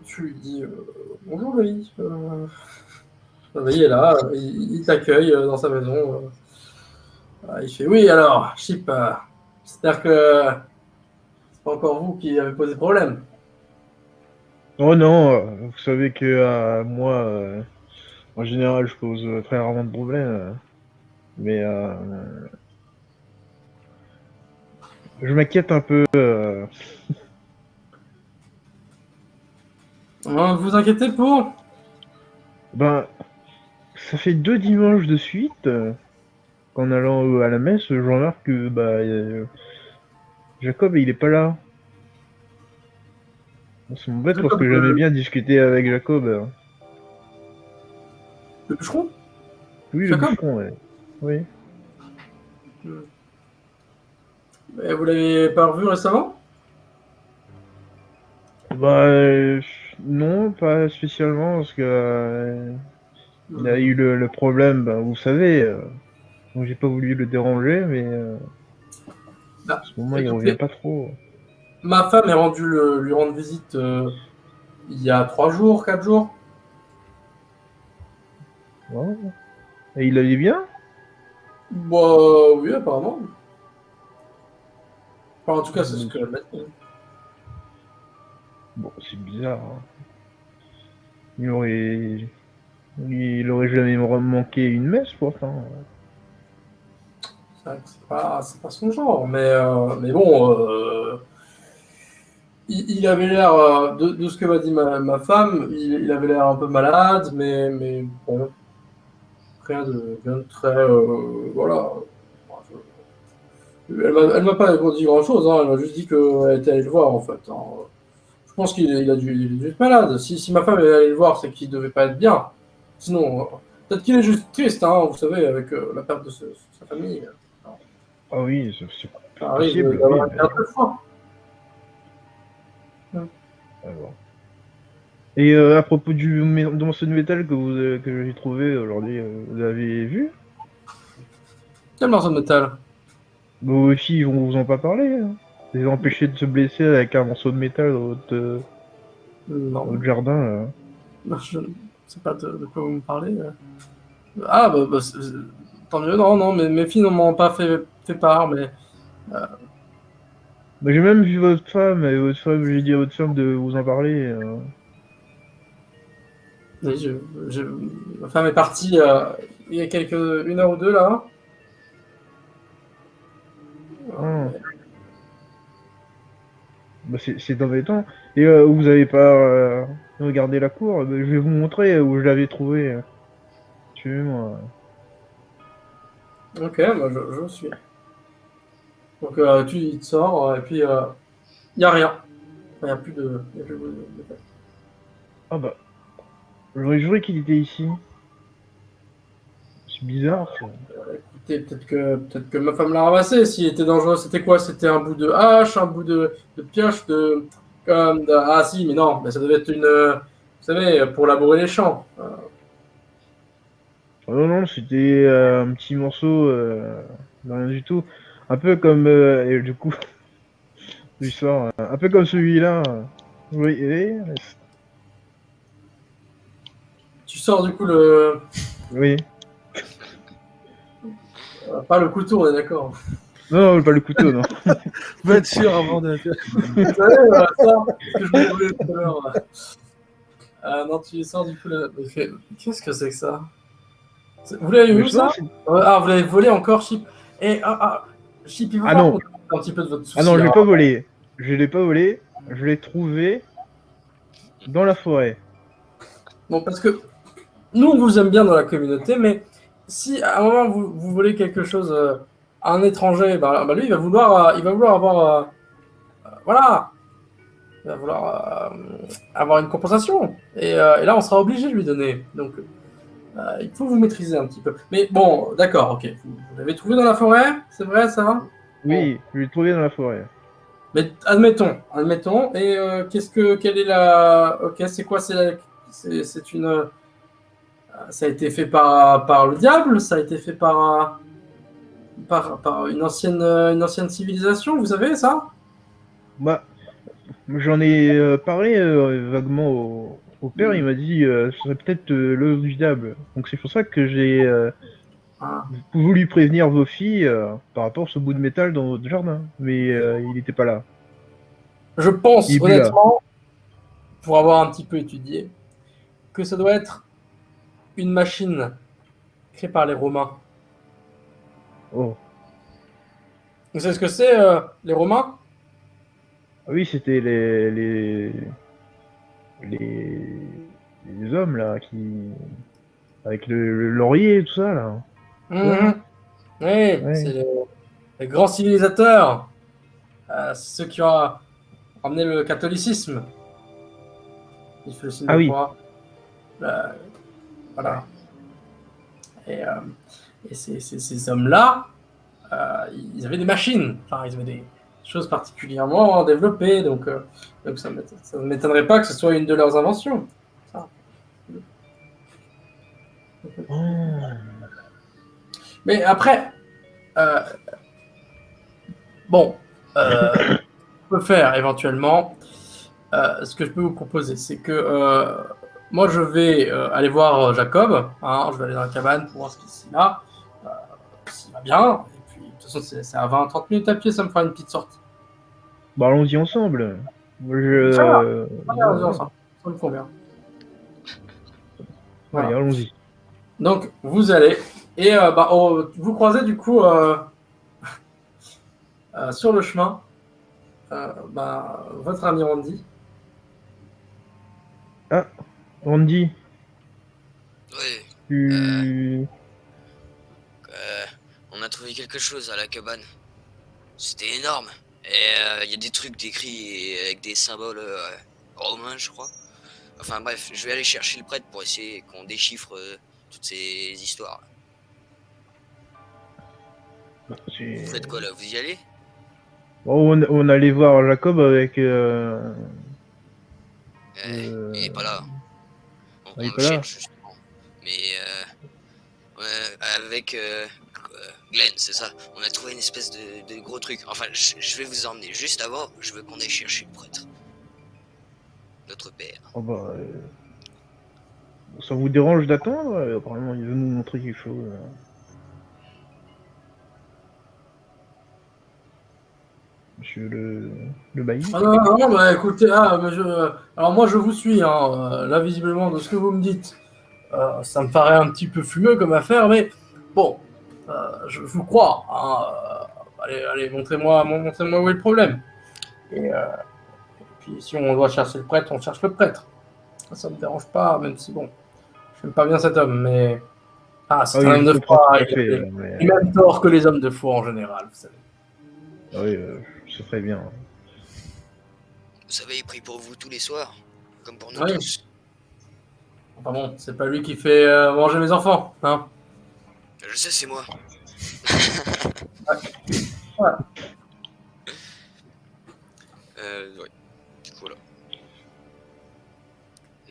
Tu lui dis bonjour, bailli. Le bailli est là, il t'accueille dans sa maison. Il fait oui, alors, Chip, j'espère que c'est pas encore vous qui avez posé problème. Oh non, vous savez que moi, en général, je pose très rarement de problèmes. Mais je m'inquiète un peu. Vous inquiétez pour Ben, ça fait 2 dimanches de suite qu'en allant à la messe, je remarque que Jacob, il est pas là. Ça m'embête parce Jacob, que j'aimais bien discuter avec Jacob. le bûcheron. Oui, le Jacob, bûcheron, ouais. Oui. vous l'avez pas revu récemment? Bah, non, pas spécialement, parce que il a eu le problème, ben, vous savez, donc j'ai pas voulu le déranger, mais Bah, en ce moment, il revient écoutez, pas trop. ma femme est rendue lui rendre visite il y a 3 jours, 4 jours. Ouais. Et il allait bien? Bah oui, apparemment. Enfin, en tout cas, c'est ce Mm. que elle m'a dit. Bon, c'est bizarre, hein. Il aurait... Il aurait jamais manqué une messe, pourtant. C'est vrai que c'est pas son genre, mais bon, il avait l'air, de ce que m'a dit ma femme, il avait l'air un peu malade, mais bon, rien de très, voilà. Elle m'a pas dit grand-chose, hein, elle m'a juste dit qu'elle était allée le voir, en fait, hein. Je pense il a dû être malade. Si ma femme est allée le voir, c'est qu'il devait pas être bien. Sinon, peut-être qu'il est juste triste, hein, vous savez, avec la perte de sa famille. Ah oui, Ça c'est arrive possible, oui. d'avoir une perte de foi. Alors. Et à propos de morceau de métal que j'ai trouvé aujourd'hui, vous avez vu? Quel morceau de métal? Vos filles vont vous en pas parler, hein. Les empêcher de se blesser avec un morceau de métal dans Non, votre jardin, là. je ne sais pas de quoi vous me parlez. Ah, tant mieux, non, non, mais mes filles n'en m'ont pas fait part, mais Bah, j'ai même vu votre femme, et votre femme, j'ai dit à votre femme de vous en parler. oui, ma femme est partie il y a une heure ou deux là. Ah. Bah, c'est embêtant. Et vous avez pas regardé la cour? Bah, je vais vous montrer où je l'avais trouvé. Suivez-moi. Ok, moi je suis. Donc il te sort, et puis il n'y a rien. Il n'y a plus de. Y a plus de- Ah bah, j'aurais juré qu'il était ici. C'est bizarre, ça. Écoutez, peut-être que ma femme l'a ramassé. S'il était dangereux, c'était quoi? C'était un bout de hache, un bout de pioche, Ah si, mais non, mais ça devait être vous savez, pour labourer les champs. Non, non, c'était un petit morceau, rien du tout. Un peu comme, et du coup, l'histoire, un peu comme celui-là. Oui, Tu sors du coup le... oui. pas le couteau, on est d'accord. Non, non, pas le couteau, non. Va être sûr avant de. Vous savez, ça, ce que je me voulais tout à l'heure. Non, tu sors du coup le... Il fait, qu'est-ce que c'est que ça? Vous l'avez Mais vu je ça? pense que Ah, vous l'avez volé encore, Chip. Et Chip, il va Ah falloir non. qu'on discute un petit peu de votre souci. Ah non, je l'ai hein. pas volé. Je l'ai pas volé. Je l'ai trouvé dans la forêt. Bon, parce que nous, on vous aime bien dans la communauté, mais si à un moment vous volez quelque chose à un étranger, bah, lui, il va vouloir avoir, voilà, il va vouloir avoir une compensation. Et là, on sera obligé de lui donner. Donc, il faut vous maîtriser un petit peu. Mais bon, d'accord, ok. Vous l'avez trouvé dans la forêt, c'est vrai, ça? Oui, je l'ai trouvé dans la forêt. Mais admettons. Et quelle est la, ok, c'est quoi, c'est une, ça a été fait par le diable, ça a été fait par une ancienne civilisation, vous savez ça? Bah, j'en ai parlé vaguement au père. Il m'a dit ce serait peut-être l'œuvre du diable. Donc c'est pour ça que j'ai Ah. voulu prévenir vos filles par rapport à ce bout de métal dans votre jardin. Mais il n'était pas là. Je pense Il est plus là. honnêtement, pour avoir un petit peu étudié, que ça doit être une machine créée par les Romains. Oh. Vous savez ce que c'est, les Romains? Ah oui, c'était les les hommes là qui avec le laurier et tout ça là. Mhm. Oui, Ouais. c'est les grands civilisateurs. C'est ceux qui ont ramené le catholicisme. Il fait le signe Ah de oui. croix. Voilà. Et, euh, et ces hommes-là, ils avaient des machines. Enfin, ils avaient des choses particulièrement développées. Donc ça ne m'étonnerait pas que ce soit une de leurs inventions. Ça. Oh. Mais après, euh, bon, on peut faire éventuellement. Ce que je peux vous proposer, c'est que moi je vais aller voir Jacob. Hein, je vais aller dans la cabane pour voir ce qu'il a là, s'il va bien. Et puis, de toute façon, c'est à 20-30 minutes à pied, ça me fera une petite sortie. Bah allons-y ensemble. Moi, Ça va, voilà. ensemble. Ça me convient. Voilà. Allez, allons-y. Donc, vous allez. Et vous croisez du coup sur le chemin votre ami Randy. Ah, Randy, Ouais, tu... on a trouvé quelque chose à la cabane. C'était énorme. Et il y a des trucs décrits avec des symboles romains, je crois. Enfin bref, je vais aller chercher le prêtre pour essayer qu'on déchiffre toutes ces histoires. c'est- Vous faites quoi là? Vous y allez? Bon, on allait voir Jacob avec... Il est pas là. il est On le pas là. cherche justement. Mais avec Glenn, c'est ça. On a trouvé une espèce de gros truc. Enfin, je vais vous emmener. Juste avant, je veux qu'on aille chercher le prêtre. Notre père. Oh bah, ça vous dérange d'attendre? Apparemment, il veut nous montrer quelque chose. Monsieur le bailli. Ah non, bah écoutez, alors moi je vous suis, hein, là visiblement de ce que vous me dites, ça me paraît un petit peu fumeux comme affaire, mais bon, je vous crois, hein, allez, montrez-moi où est le problème. Et puis si on doit chercher le prêtre, on cherche le prêtre. Ça me dérange pas, même si bon, je n'aime pas bien cet homme, mais c'est Ah un oui, homme je de comprends foi, tout à il a fait. le même tort que les hommes de foi en général, vous savez. Ah oui, c'est très bien. Vous savez, il prie pour vous tous les soirs. Comme pour nous Oui. tous. Enfin bon, c'est pas lui qui fait manger mes enfants, hein. Je sais, c'est moi. Ouais. Ouais. Du coup, là.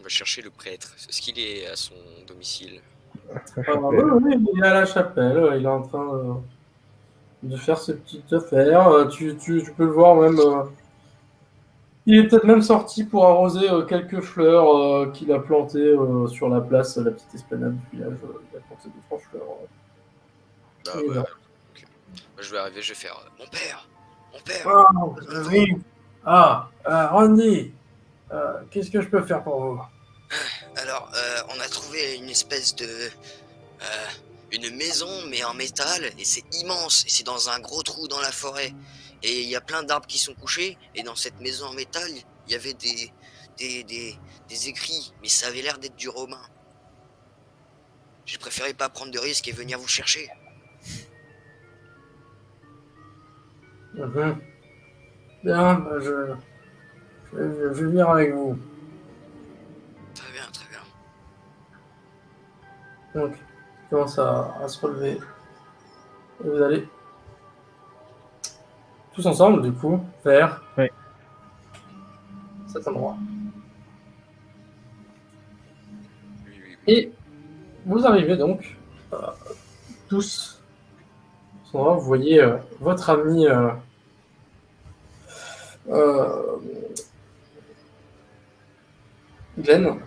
va chercher le prêtre. Est-ce qu'il est à son domicile? La Oui, chapelle. oui, il est à la chapelle, il est en train de faire ses petites affaires. Tu peux le voir même. Il est peut-être même sorti pour arroser quelques fleurs qu'il a plantées sur la place, la petite esplanade du village. Il a planté 2-3 fleurs. Ah Et ouais, non. ok. Moi, je vais arriver, je vais faire mon père! Mon père! Ah, oui. Ah, Randy, qu'est-ce que je peux faire pour vous? Alors, on a trouvé une espèce de... une maison, mais en métal, et c'est immense, et c'est dans un gros trou dans la forêt. Et il y a plein d'arbres qui sont couchés, et dans cette maison en métal, il y avait des écrits, mais ça avait l'air d'être du romain. J'ai préféré pas prendre de risques et venir vous chercher. Mhm. Bien, bah, je vais venir avec vous. Très bien, très bien. Donc, il commence à se relever. Et vous allez tous ensemble, du coup, vers Ouais. cet endroit. Oui, oui, oui. Et vous arrivez donc tous à cet endroit. Vous voyez votre ami euh, Glenn.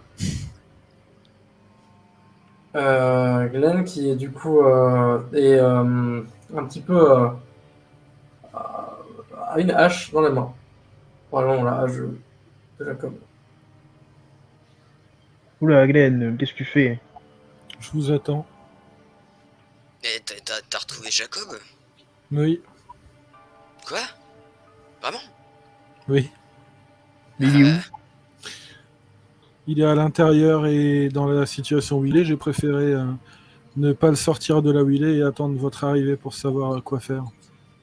Glenn qui est du coup est, un petit peu a une hache dans la main. Vraiment la hache de Jacob. Oula, Glenn, qu'est-ce que tu fais? Je vous attends. Et t'as retrouvé Jacob? Oui, Quoi? Vraiment? oui. Mais il est où? Il est à l'intérieur et dans la situation où il est, j'ai préféré ne pas le sortir de là où il est et attendre votre arrivée pour savoir quoi faire.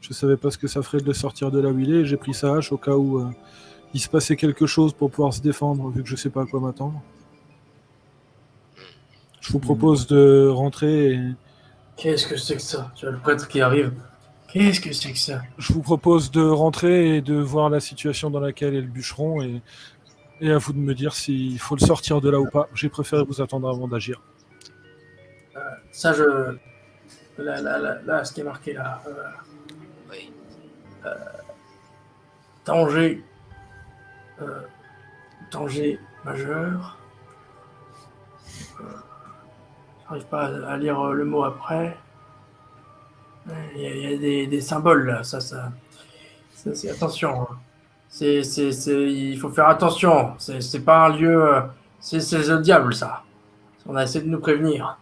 Je savais pas ce que ça ferait de le sortir de là où il est et j'ai pris sa hache au cas où il se passait quelque chose pour pouvoir se défendre vu que je sais pas à quoi m'attendre. Je vous propose de rentrer et Qu'est-ce que c'est que ça? Tu as le prêtre qui arrive. Qu'est-ce que c'est que ça? je vous propose de rentrer et de voir la situation dans laquelle est le bûcheron et à vous de me dire s'il faut le sortir de là ou pas. J'ai préféré vous attendre avant d'agir. Ça, là, ce qui est marqué là. Oui. Danger. Danger majeur. J'arrive pas à lire le mot après. Il y a des symboles là. Ça c'est attention. Hein. Il faut faire attention. C'est pas un lieu. C'est le diable, ça. On a essayé de nous prévenir.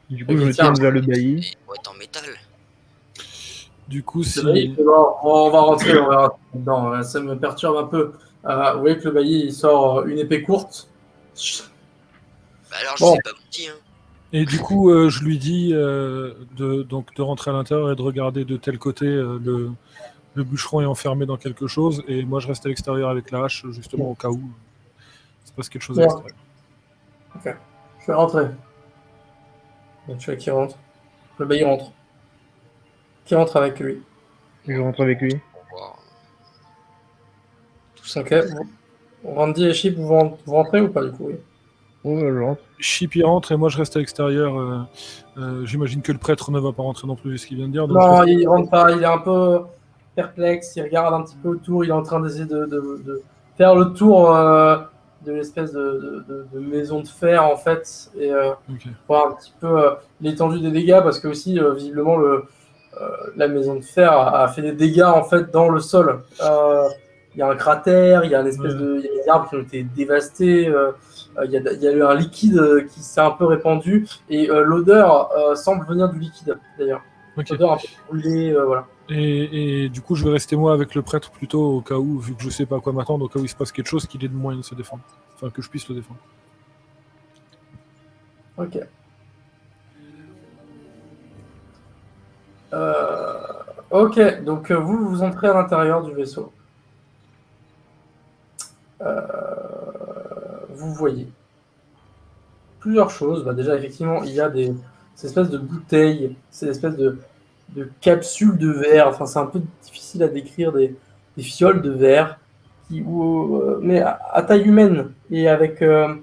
Du coup, je me Tiens, tourne vers le bailli. Et boîte en métal. Du coup, le bailli, si on va rentrer, on verra dedans. Ça me perturbe un peu. Vous voyez que le bailli il sort une épée courte. Bah alors, je Bon. vous ai pas menti, hein. et du coup, je lui dis de rentrer à l'intérieur et de regarder de tel côté le bûcheron est enfermé dans quelque chose et moi je reste à l'extérieur avec la hache justement au cas où il se passe quelque chose à Bon. l'extérieur. Ok. Je vais rentrer. Donc, tu vois qui rentre. Le bailli rentre. Qui rentre avec lui. Je rentre avec lui. Pour voir tout Ok. ça. Randy et Chip, vous rentrez ou pas du coup? Oui. Oh, je rentre. Chip y rentre et moi je reste à l'extérieur. J'imagine que le prêtre ne va pas rentrer non plus, ce qu'il vient de dire. Donc Non, il rentre pas. Il est un peu perplexe. Il regarde un petit peu autour. Il est en train d'essayer de faire le tour de l'espèce de maison de fer en fait et Ok. voir un petit peu l'étendue des dégâts parce que aussi visiblement la maison de fer a fait des dégâts en fait dans le sol. Il y a un cratère, il y a une espèce Ouais. il y a des arbres qui ont été dévastés, il y a eu un liquide qui s'est un peu répandu et l'odeur semble venir du liquide d'ailleurs. Ok. L'odeur un peu brûlée, voilà. Et du coup, je vais rester moi avec le prêtre plutôt au cas où, vu que je sais pas à quoi m'attendre, au cas où il se passe quelque chose, qu'il ait de moyens de se défendre. Enfin, que je puisse le défendre. Ok. Ok, donc vous entrez à l'intérieur du vaisseau. Vous voyez plusieurs choses. Bah, déjà, effectivement, il y a ces espèces de bouteilles, ces espèces de capsules de verre. Enfin, c'est un peu difficile à décrire, des fioles de verre mais à taille humaine, et avec à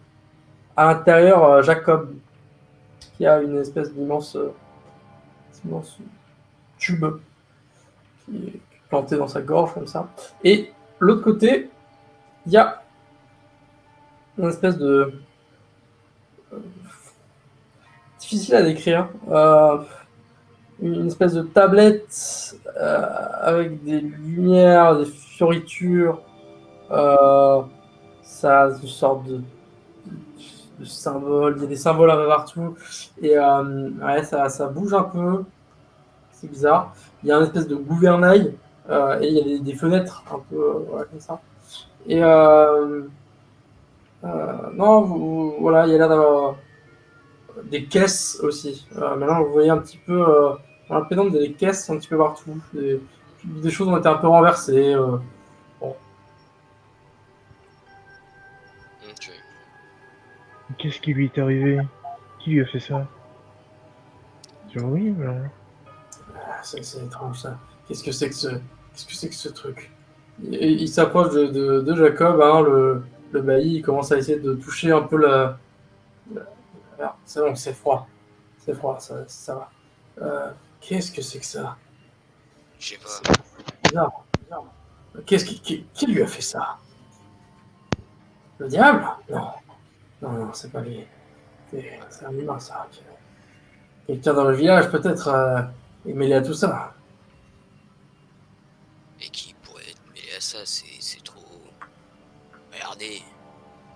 l'intérieur Jacob, qui a une espèce d'immense tube qui est planté dans sa gorge comme ça. Et l'autre côté, il y a une espèce de difficile à décrire, une espèce de tablette avec des lumières, des fioritures. Ça a une sorte de symbole. Il y a des symboles un peu partout. Et ouais, ça bouge un peu. C'est bizarre. Il y a une espèce de gouvernail et il y a des fenêtres un peu voilà, comme ça. Et non, voilà, il y a l'air d'avoir des caisses aussi. Maintenant, vous voyez un petit peu dans la pénombre, il y a des caisses un petit peu partout. Des choses ont été un peu renversées. Bon. Ok. Qu'est-ce qui lui est arrivé? Qui lui a fait ça? C'est horrible. Hein. C'est étrange ça. Qu'est-ce que c'est que ce truc? Il s'approche de Jacob, hein, le bailli, il commence à essayer de toucher un peu c'est bon, c'est froid. C'est froid, ça va. Qu'est-ce que c'est que ça? Je sais pas. Bizarre, bizarre. Qui lui a fait ça? Le diable? Non. Non, c'est pas lui. C'est un humain, ça. Quelqu'un dans le village, peut-être, est mêlé à tout ça. Et qui pourrait être mêlé à ça, c'est trop... Regardez,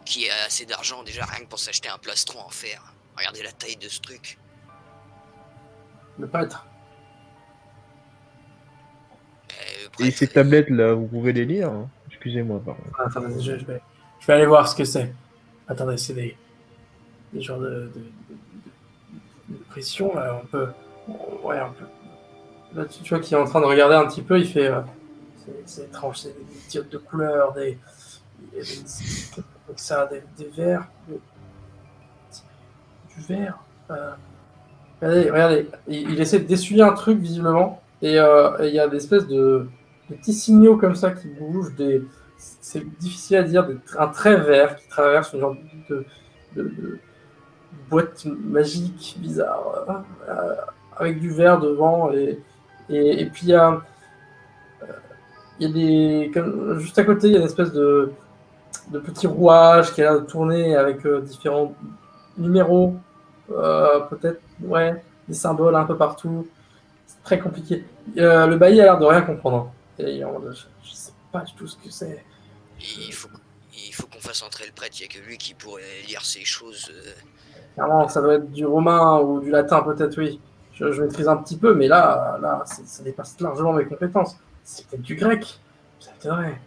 qui a assez d'argent déjà rien que pour s'acheter un plastron en fer? Regardez la taille de ce truc. Le prêtre. Le Et prêtre, ces tablettes là, vous pouvez les lire? Hein. Excusez-moi, par contre. Attendez, je vais aller voir ce que c'est. Attendez, c'est des genres de pression, là, on peut... Ouais, un peu... Là, tu vois qu'il est en train de regarder un petit peu, il fait... c'est étrange, c'est des diodes de couleurs, ça, des verres, du verre. Regardez, il essaie d'essuyer un truc visiblement, et il y a des espèces de petits signaux comme ça qui bougent, c'est difficile à dire, un trait vert qui traverse une genre de boîte magique bizarre, avec du verre devant, et puis il y a juste à côté, il y a une espèce de petit rouage qui a l'air de tourner avec différents numéros, peut-être, ouais, des symboles un peu partout. C'est très compliqué. Le bailli a l'air de rien comprendre. Et je sais pas du tout ce que c'est. il faut qu'on fasse entrer le prêtre, il n'y a que lui qui pourrait lire ces choses. Clairement, ça doit être du romain ou du latin, peut-être, oui. Je maîtrise un petit peu, mais là ça dépasse largement mes compétences. C'est peut-être du grec. C'est vrai.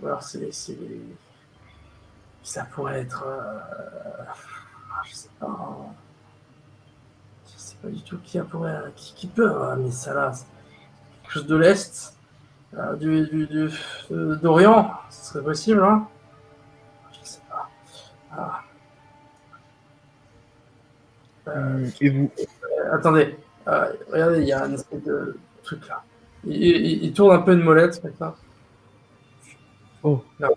Ou alors ça pourrait être... je sais pas. Je sais pas du tout qui peut amener ça là. C'est quelque chose de l'Est, d'Orient, ce serait possible, hein? Je sais pas. Ah. Et vous? Attendez, regardez, il y a une espèce de truc là. Il tourne un peu une molette comme ça. Oh. Là,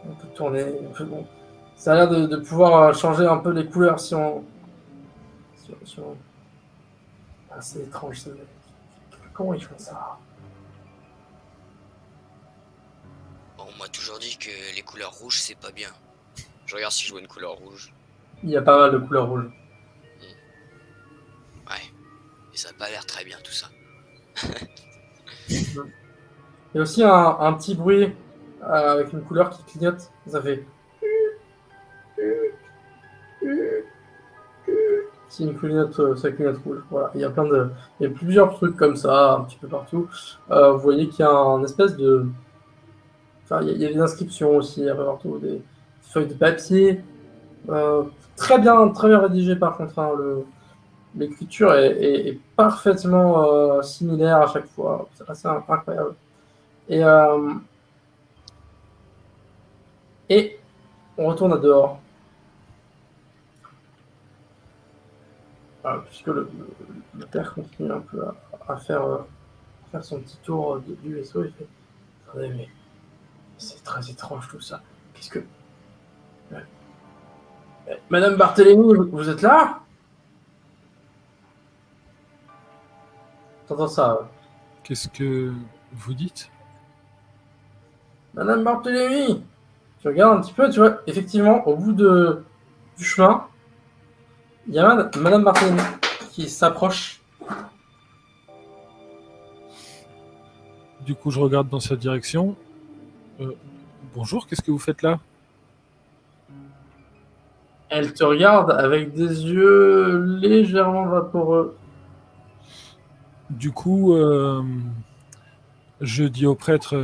on peut tourner. Bon. Ça a l'air de pouvoir changer un peu les couleurs si on. Ah, c'est étrange. Comment ils font ça? Bon, on m'a toujours dit que les couleurs rouges c'est pas bien. Je regarde si je vois une couleur rouge. Il y a pas mal de couleurs rouges. Ouais, et ça a pas l'air très bien tout ça. Il y a aussi un petit bruit avec une couleur qui clignote. Ça fait. C'est une clignote, ça clignote rouge. Voilà. Il y a plusieurs trucs comme ça, un petit peu partout. Vous voyez qu'il y a un espèce de. Enfin, il y a des inscriptions aussi, un peu partout, des feuilles de papier. Très bien rédigé par contre. Hein, l'écriture est parfaitement similaire à chaque fois. C'est assez incroyable. Et on retourne à dehors. Puisque le père continue un peu à faire son petit tour du vaisseau, il fait attendez, mais C'est très étrange tout ça. Qu'est-ce que... Madame Barthélemy, vous êtes là? T'entends ça? Qu'est-ce que vous dites? Madame Barthélemy! Tu regardes un petit peu, tu vois, effectivement, au bout du chemin, il y a Madame Barthélemy qui s'approche. Du coup, je regarde dans cette direction. Bonjour, qu'est-ce que vous faites là? Elle te regarde avec des yeux légèrement vaporeux. Du coup, je dis au prêtre,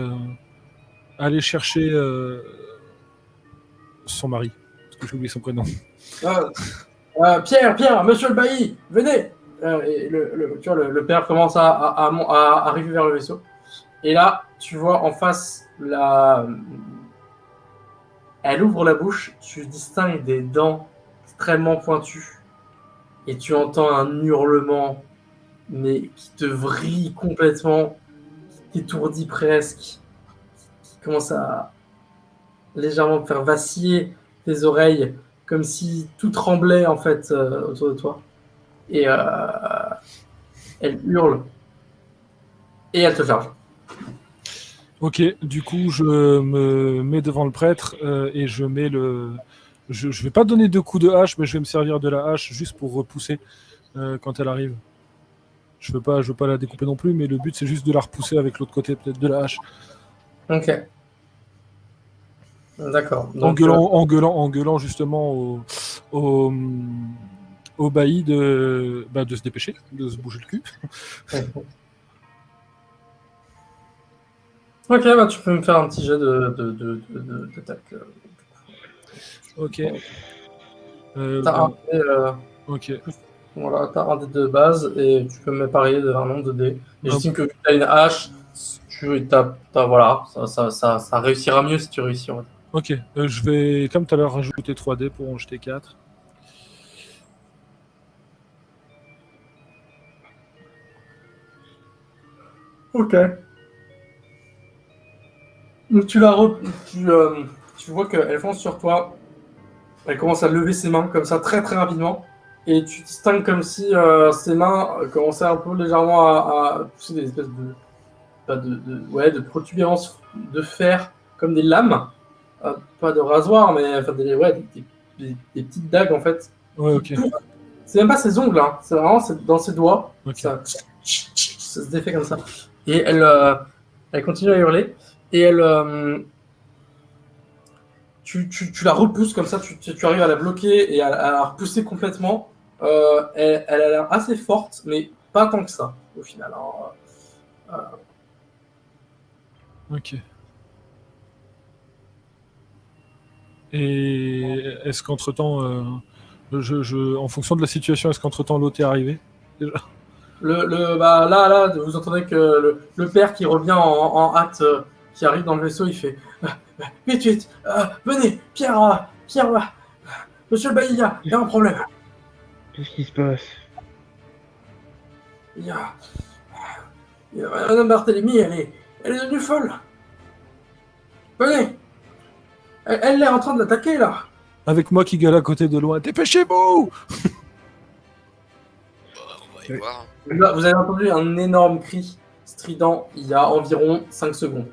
allez chercher son mari, parce que j'ai oublié son prénom. Pierre, monsieur le bailli, venez! Et tu vois, le père commence à arriver vers le vaisseau. Et là, tu vois en face, elle ouvre la bouche, tu distingues des dents extrêmement pointues. Et tu entends un hurlement, mais qui te vrille complètement, qui t'étourdit presque, qui commence à légèrement faire vaciller tes oreilles, comme si tout tremblait en fait autour de toi. Et elle hurle. Et elle te charge. Ok, du coup, je me mets devant le prêtre et je mets le... Je vais pas donner 2 coups de hache, mais je vais me servir de la hache juste pour repousser quand elle arrive. Je veux pas la découper non plus, mais le but c'est juste de la repousser avec l'autre côté peut-être de la hache. Ok. D'accord. En gueulant justement au bailli de se dépêcher, de se bouger le cul. Ok, bah tu peux me faire un petit jet d'attaque. Ok. T'as un dé, ok. voilà, t'as un dé de base et tu peux me parier un nombre de dés. Et j'estime que tu as une hache, voilà, ça réussira mieux si tu réussis. En fait. Ok, je vais, comme tout à l'heure, rajouter 3 dés pour en jeter 4. Ok. Donc tu vois qu'elle fonce sur toi. Elle commence à lever ses mains comme ça très très rapidement. Et tu distingues comme si ses mains commençaient un peu légèrement à pousser des espèces de protubérances de fer comme des lames. Pas de rasoir, mais enfin, des petites dagues en fait. Ouais, ok. C'est même pas ses ongles, hein. C'est vraiment dans ses doigts. Ok. Ça se défait comme ça. Et elle continue à hurler. Et tu la repousses comme ça, tu arrives à la bloquer et à la repousser complètement. Elle a l'air assez forte, mais pas tant que ça, au final. Ok. Et est-ce qu'entre-temps, en fonction de la situation, est-ce qu'entre-temps l'autre est arrivé déjà? Là, vous entendez que le père qui revient en hâte, qui arrive dans le vaisseau, il fait vite, venez, Pierre, monsieur le bailli, il y a un problème. Qu'est-ce qui se passe? Il y a Madame Barthélemy, elle est devenue folle. Venez, elle est en train de l'attaquer là. Avec moi qui gueule à côté de loin, dépêchez-vous! On va y voir. Là, vous avez entendu un énorme cri strident il y a environ 5 secondes.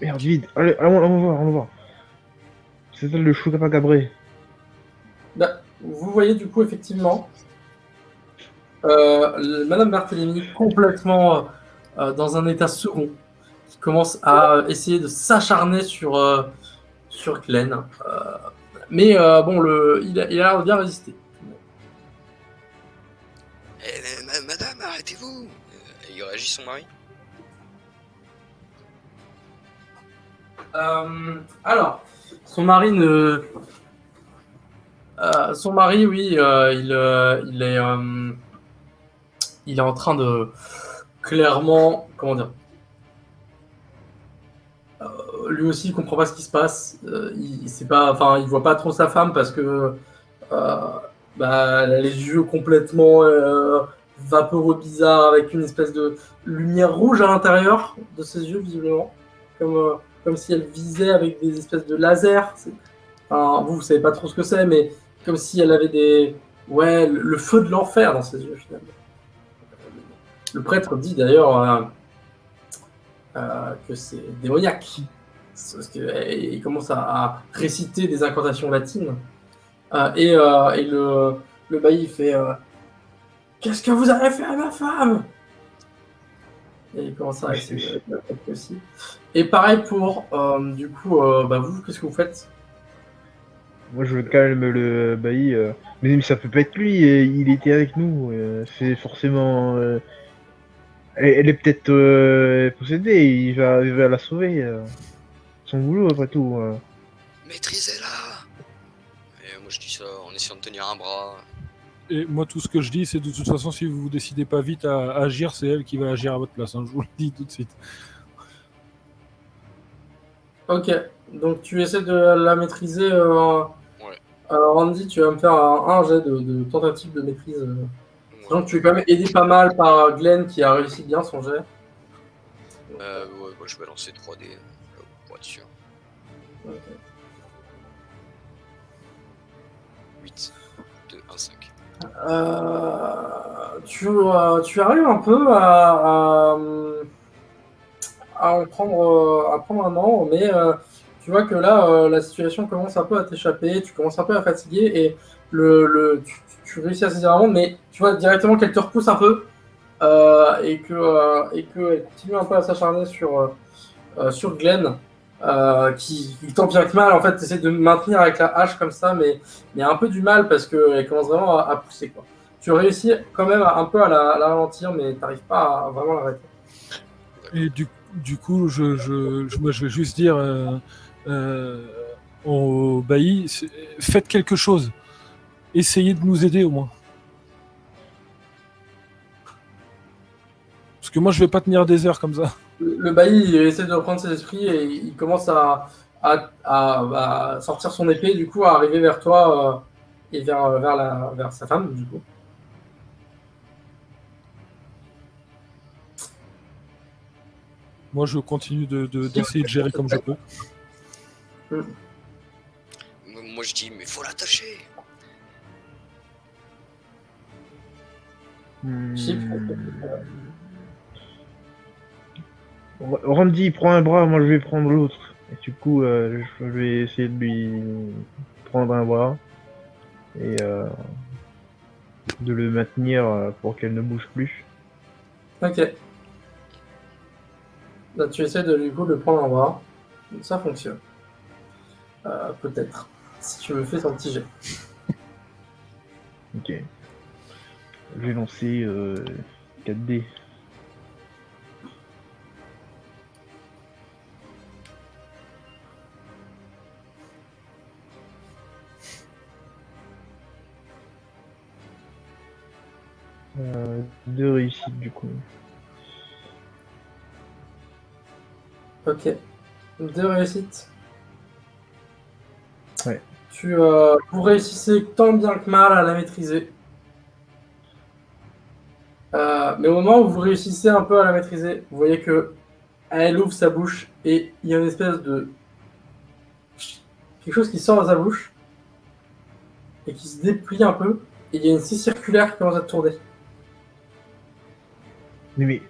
Merde, vite. Allez, on va voir. C'est ça le choucapa cabré. Vous voyez du coup effectivement Madame Barthélemy complètement dans un état second qui commence à essayer de s'acharner sur Glenn. Mais bon, il a l'air de bien résister. Madame, arrêtez-vous! Il réagit son mari? Alors, son mari, oui, il est en train de clairement, comment dire, lui aussi il comprend pas ce qui se passe. Il voit pas trop sa femme parce que elle a les yeux complètement vaporeux, bizarres, avec une espèce de lumière rouge à l'intérieur de ses yeux visiblement. comme si elle visait avec des espèces de lasers. Enfin, vous savez pas trop ce que c'est, mais comme si elle avait le feu de l'enfer dans ses yeux finalement. Le prêtre dit d'ailleurs que c'est démoniaque. Parce qu'il commence à réciter des incantations latines. Et le bailli fait qu'est-ce que vous avez fait à ma femme? Et il commence à réciter aussi. Et pareil pour, du coup, vous, qu'est-ce que vous faites? Moi, je calme le bailli. Mais ça peut pas être lui, il était avec nous. C'est forcément. Elle est peut-être possédée, il va la sauver. Son boulot, après tout. Maîtrisez-la. Et moi je dis ça en essayant de tenir un bras. Et moi, tout ce que je dis, c'est de toute façon, si vous vous décidez pas vite à agir, c'est elle qui va agir à votre place. Hein, je vous le dis tout de suite. Ok, donc tu essaies de la maîtriser. Randy, tu vas me faire un jet de tentative de maîtrise. Donc tu es quand même aidé pas mal par Glenn qui a réussi bien son jet. Je vais lancer 3D pour être sûr. Ok. 8, 2, 1, 5. Tu arrives un peu à en prendre un an, mais tu vois que là, la situation commence un peu à t'échapper, tu commences un peu à fatiguer et tu réussis à saisir un monde, mais tu vois directement qu'elle te repousse un peu et qu'elle continue un peu à s'acharner sur Glenn. Qui tant bien que mal en fait essaie de maintenir avec la hache comme ça, mais un peu du mal parce qu'elle commence vraiment à pousser quoi. Tu réussis quand même un peu à la ralentir, mais t'arrives pas à vraiment l'arrêter. Et du coup, moi, je vais juste dire au bailli, faites quelque chose. Essayez de nous aider au moins. Parce que moi, je vais pas tenir des heures comme ça. Le bailli il essaie de reprendre ses esprits et il commence à sortir son épée, du coup, à arriver vers toi et vers sa femme, du coup. Moi, je continue d'essayer de gérer comme je peux. Moi je dis, mais faut l'attacher. Randy prend un bras, moi je vais prendre l'autre. Et du coup, je vais essayer de lui prendre un bras et de le maintenir pour qu'elle ne bouge plus. Ok. Là, tu essaies de le prendre en bras. Ça fonctionne. Peut-être. Si tu me fais ton petit jet. Ok. Je vais lancer 4D. Deux réussites du coup. Ok. 2 réussites. Ouais. Vous réussissez tant bien que mal à la maîtriser. Mais au moment où vous réussissez un peu à la maîtriser, vous voyez que elle ouvre sa bouche et il y a une espèce de quelque chose qui sort de sa bouche et qui se déplie un peu et il y a une scie circulaire qui commence à tourner. Mais...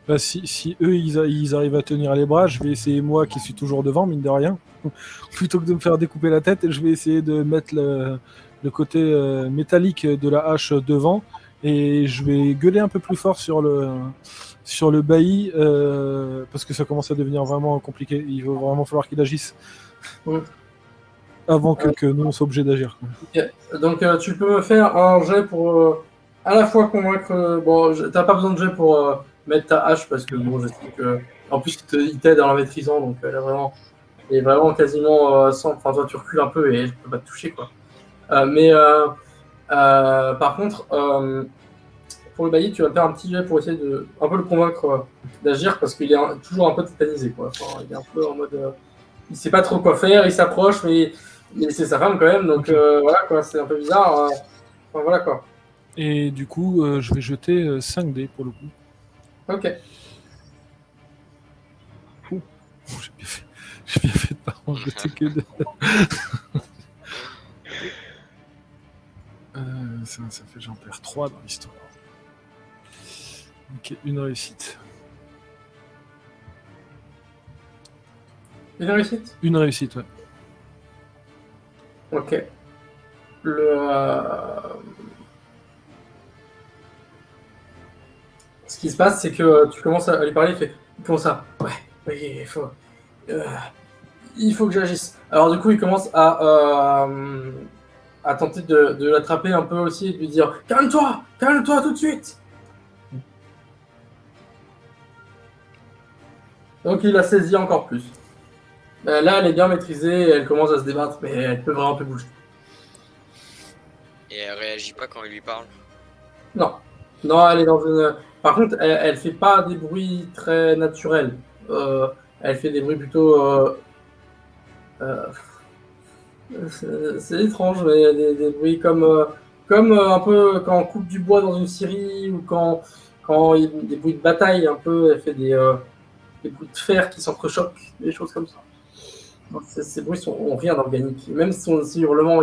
Bah, si eux ils arrivent à tenir les bras, je vais essayer moi qui suis toujours devant, mine de rien, plutôt que de me faire découper la tête, je vais essayer de mettre le côté métallique de la hache devant et je vais gueuler un peu plus fort sur le bailli parce que ça commence à devenir vraiment compliqué. Il va vraiment falloir qu'il agisse avant que nous on soit obligés d'agir. Okay. Donc tu peux me faire un jet pour à la fois convaincre. Bon, t'as pas besoin de jet pour mettre ta hache parce que bon, je sais que en plus il t'aide en la maîtrisant, donc elle est vraiment quasiment sans. Enfin, toi tu recules un peu et je peux pas te toucher quoi. Par contre, pour le bailli, tu vas faire un petit jet pour essayer de un peu le convaincre d'agir parce qu'il est toujours un peu tétanisé quoi. Enfin, il est un peu en mode, il sait pas trop quoi faire, il s'approche mais c'est sa femme quand même, donc voilà quoi, c'est un peu bizarre. Enfin voilà quoi. Et du coup, je vais jeter 5 dés pour le coup. Ok. J'ai bien fait, j'ai bien fait de pas en jeter que 2. Ça fait j'en perds 3 dans l'histoire. Ok, une réussite. Une réussite. Une réussite, ouais. Ok. Ce qui se passe, c'est que tu commences à lui parler, il commence à... Ouais, oui, euh, il faut que j'agisse. Alors du coup, il commence à tenter de l'attraper un peu aussi et de lui dire calme-toi tout de suite. Donc il la saisit encore plus. Là, elle est bien maîtrisée, elle commence à se débattre, mais elle peut vraiment plus bouger. Et elle réagit pas quand il lui parle. Non, non, elle est dans une. Par contre, elle fait pas des bruits très naturels. Elle fait des bruits plutôt. Euh, c'est étrange, mais des bruits comme un peu quand on coupe du bois dans une scierie ou quand il y a des bruits de bataille un peu. Elle fait des bruits de fer qui s'entrechoquent, des choses comme ça. Donc, ces bruits ont rien d'organique. Même ces hurlements,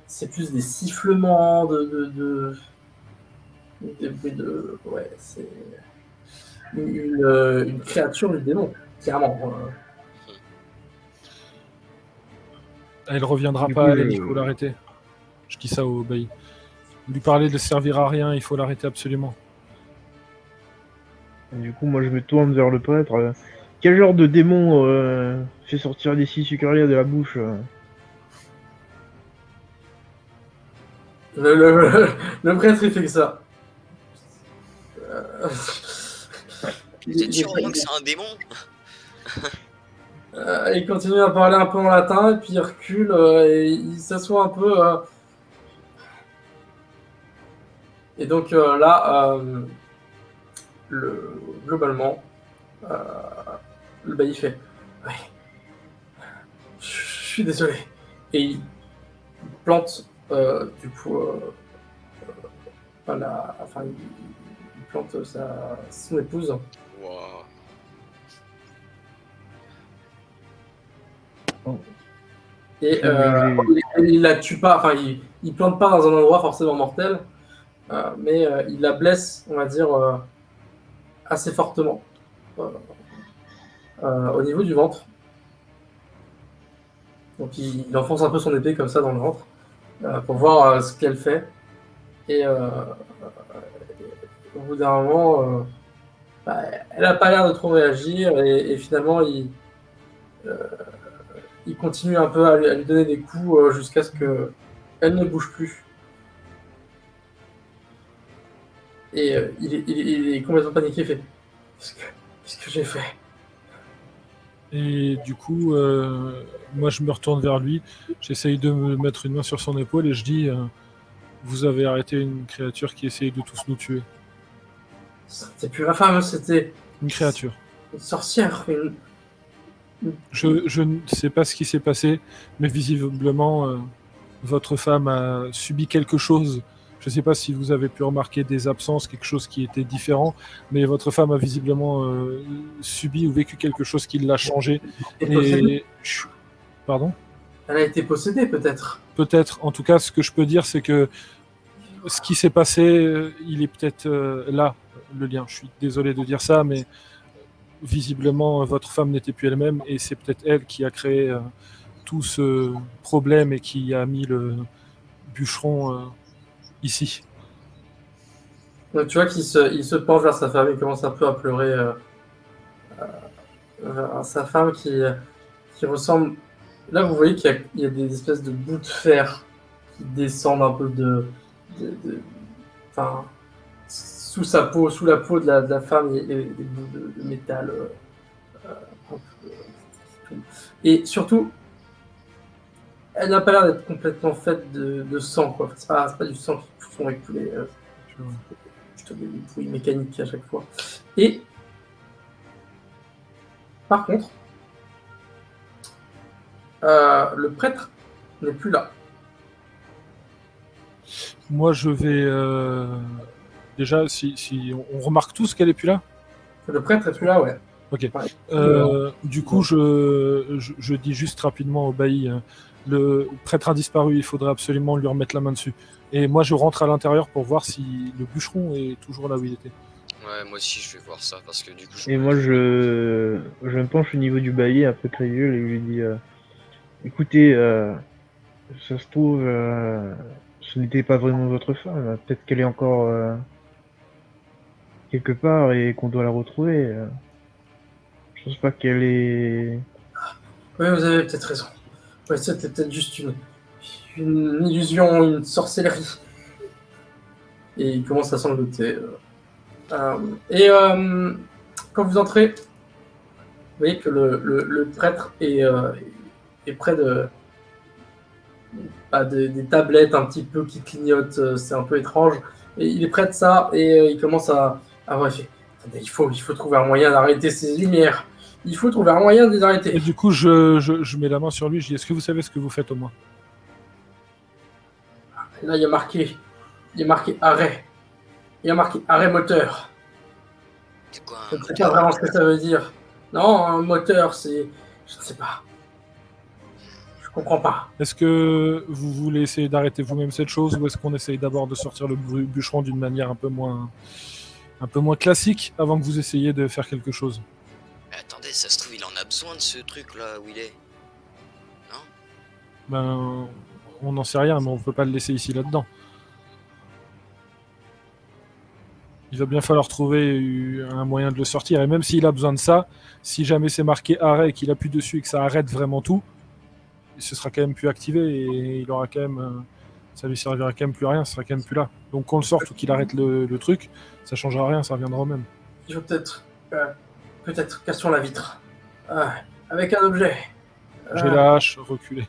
c'est plus des sifflements des bruits de. Ouais, c'est une créature du démon, clairement. Elle reviendra Du pas, coup, elle, il faut l'arrêter. Je dis ça au bailli. Lui parler ne servira à rien, il faut l'arrêter absolument. Du coup, moi, je me tourne vers le prêtre. Quel genre de démon fait sortir des scies sucariens de la bouche Le prêtre, il fait que ça. Vous êtes sûr au moins que c'est un démon? Il continue à parler un peu en latin, et puis il recule, et il s'assoit un peu. Et donc là, globalement, euh, il fait ouais, je suis désolé. Et il plante, du coup, il plante son épouse. Wow. Et Je il la tue pas, il plante pas dans un endroit forcément mortel, mais il la blesse, on va dire, assez fortement euh, au niveau du ventre. Donc il enfonce un peu son épée comme ça dans le ventre pour voir ce qu'elle fait. Et au bout d'un moment, bah, elle n'a pas l'air de trop réagir et finalement euh, il continue un peu à lui donner des coups jusqu'à ce qu'elle ne bouge plus. Et il est complètement paniqué, il fait qu'est-ce que j'ai fait? Et du coup, moi je me retourne vers lui, j'essaye de me mettre une main sur son épaule et je dis vous avez arrêté une créature qui essayait de tous nous tuer. C'était plus ma femme, c'était Une créature. une sorcière. Je ne sais pas ce qui s'est passé, mais visiblement, votre femme a subi quelque chose. Je ne sais pas si vous avez pu remarquer des absences, quelque chose qui était différent, mais votre femme a visiblement subi ou vécu quelque chose qui l'a changé. Et... Pardon ? Elle a été possédée, peut-être. Peut-être. En tout cas, ce que je peux dire, c'est que ce qui s'est passé, il est peut-être là, le lien. Je suis désolé de dire ça, mais visiblement, votre femme n'était plus elle-même et c'est peut-être elle qui a créé tout ce problème et qui a mis le bûcheron ici. Donc, tu vois qu'il il se penche vers sa femme, il commence un peu à pleurer vers sa femme qui ressemble. Là, vous voyez qu'il y a des espèces de bouts de fer qui descendent un peu enfin, sous sa peau, sous la peau de la femme, il y a des bouts de métal. Un peu, et surtout, elle n'a pas l'air d'être complètement faite de sang, quoi. C'est pas du sang qui sont écoulés. Je te mets des bruits mécaniques à chaque fois. Et par contre, le prêtre n'est plus là. Moi, je vais... Déjà, si on remarque tous qu'elle est plus là. Le prêtre est plus là, ouais. Ok. Ouais. Du coup, je dis juste rapidement au bailli, le prêtre a disparu, il faudrait absolument lui remettre la main dessus. Et moi, je rentre à l'intérieur pour voir si le bûcheron est toujours là où il était. Ouais, moi aussi je vais voir ça parce que du coup Et moi, je me penche au niveau du bailli, un peu crédule, et je lui dis écoutez, ça se trouve, ce n'était pas vraiment votre femme. Peut-être qu'elle est encore quelque part et qu'on doit la retrouver. Je pense pas qu'elle est. Oui, vous avez peut-être raison. Ouais, c'était peut-être juste une illusion, une sorcellerie. Et il commence à sangloter. Quand vous entrez, vous voyez que le prêtre est près des tablettes un petit peu qui clignotent, c'est un peu étrange. Et il est près de ça et il commence à ouais, attendez, il faut trouver un moyen d'arrêter ces lumières. Il faut trouver un moyen de les arrêter. Et du coup, je mets la main sur lui, je dis, est-ce que vous savez ce que vous faites au moins? Là, il y a marqué arrêt. Il y a marqué arrêt moteur. c'est quoi Je un ne sais pas moteur? vraiment ce que ça veut dire. Non, un moteur, c'est. Je ne sais pas. Je comprends pas. Est-ce que vous voulez essayer d'arrêter vous-même cette chose ou est-ce qu'on essaye d'abord de sortir le bûcheron d'une manière un peu moins classique avant que vous essayiez de faire quelque chose? Mais attendez, ça se trouve il en a besoin de ce truc là où il est. Non? Ben, on n'en sait rien, mais on peut pas le laisser ici là-dedans. Il va bien falloir trouver un moyen de le sortir. Et même s'il a besoin de ça, si jamais c'est marqué arrêt et qu'il appuie dessus et que ça arrête vraiment tout, ce sera quand même plus activé et il aura quand même, ça lui servira quand même plus à rien, ça sera quand même plus là. Donc qu'on le sorte ou qu'il arrête le truc, ça changera rien, ça reviendra au même. Je veux peut-être cassons la vitre. Avec un objet. J'ai la hache, reculer.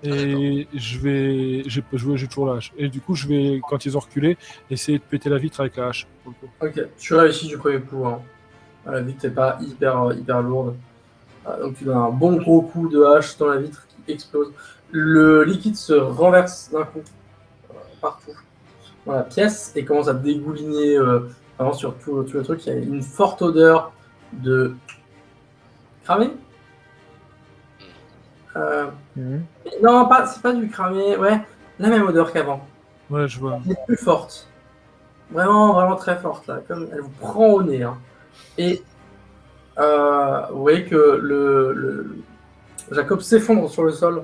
Ah, Et j'ai toujours la hache. Et du coup, je vais, quand ils ont reculé, essayer de péter la vitre avec la hache. Pour le coup. Ok, tu réussis du premier coup. Hein. La vitre n'est pas hyper lourde. Donc tu donnes un bon gros coup de hache dans la vitre qui explose. Le liquide se renverse d'un coup partout dans la pièce et commence à dégouliner vraiment sur tout le truc. Il y a une forte odeur de cramé. Mhm. Non, c'est pas du cramé. Ouais, la même odeur qu'avant. Ouais, je vois. Elle est plus forte. Vraiment très forte là. Comme elle vous prend au nez. Hein. Et vous voyez que Jacob s'effondre sur le sol.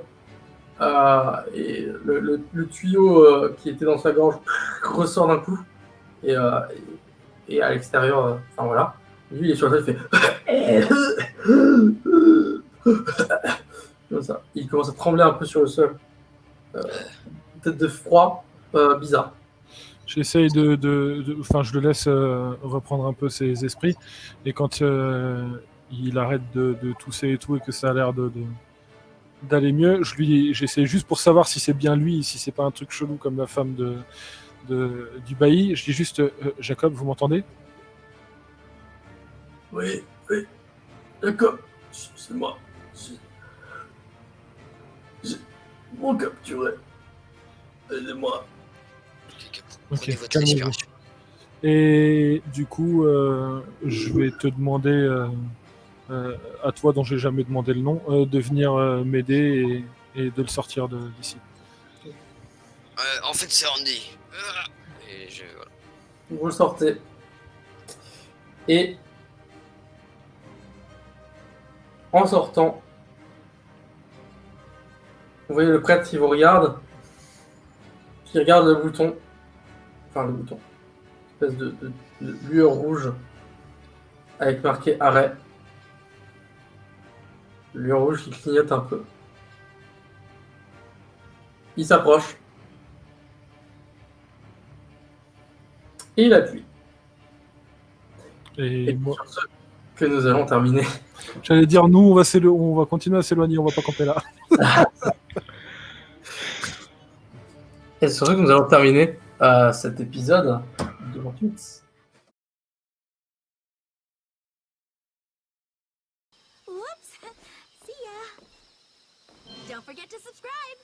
Et le tuyau qui était dans sa gorge ressort d'un coup. Et à l'extérieur, enfin voilà. Lui, il est sur le sol, il fait. Comme ça. Il commence à trembler un peu sur le sol. Peut-être de froid, bizarre. J'essaye enfin, je le laisse reprendre un peu ses esprits. Et quand il arrête de tousser et tout, et que ça a l'air d'aller mieux, j'essaie juste pour savoir si c'est bien lui, si c'est pas un truc chelou comme la femme du bailli. Je dis juste, Jacob, vous m'entendez? Oui, d'accord. C'est moi. J'ai mon capturé. Aidez-moi. Prenez Ok, votre calmez-vous. respiration. Et du coup, je vais te demander à toi, dont j'ai jamais demandé le nom, de venir m'aider et de le sortir d'ici. En fait c'est Andy. Et voilà. Vous le sortez. Et en sortant, vous voyez le prêtre qui vous regarde, qui regarde le bouton. Enfin, le bouton. Une espèce de lueur rouge avec marqué arrêt. Lueur rouge qui clignote un peu. Il s'approche. Et il appuie. Et Et moi, sur ce que nous allons terminer. j'allais dire, nous, on va continuer à s'éloigner, on va pas camper là. Et sur ce que nous allons terminer cet épisode de 28. Whoops. See ya. Don't forget to subscribe.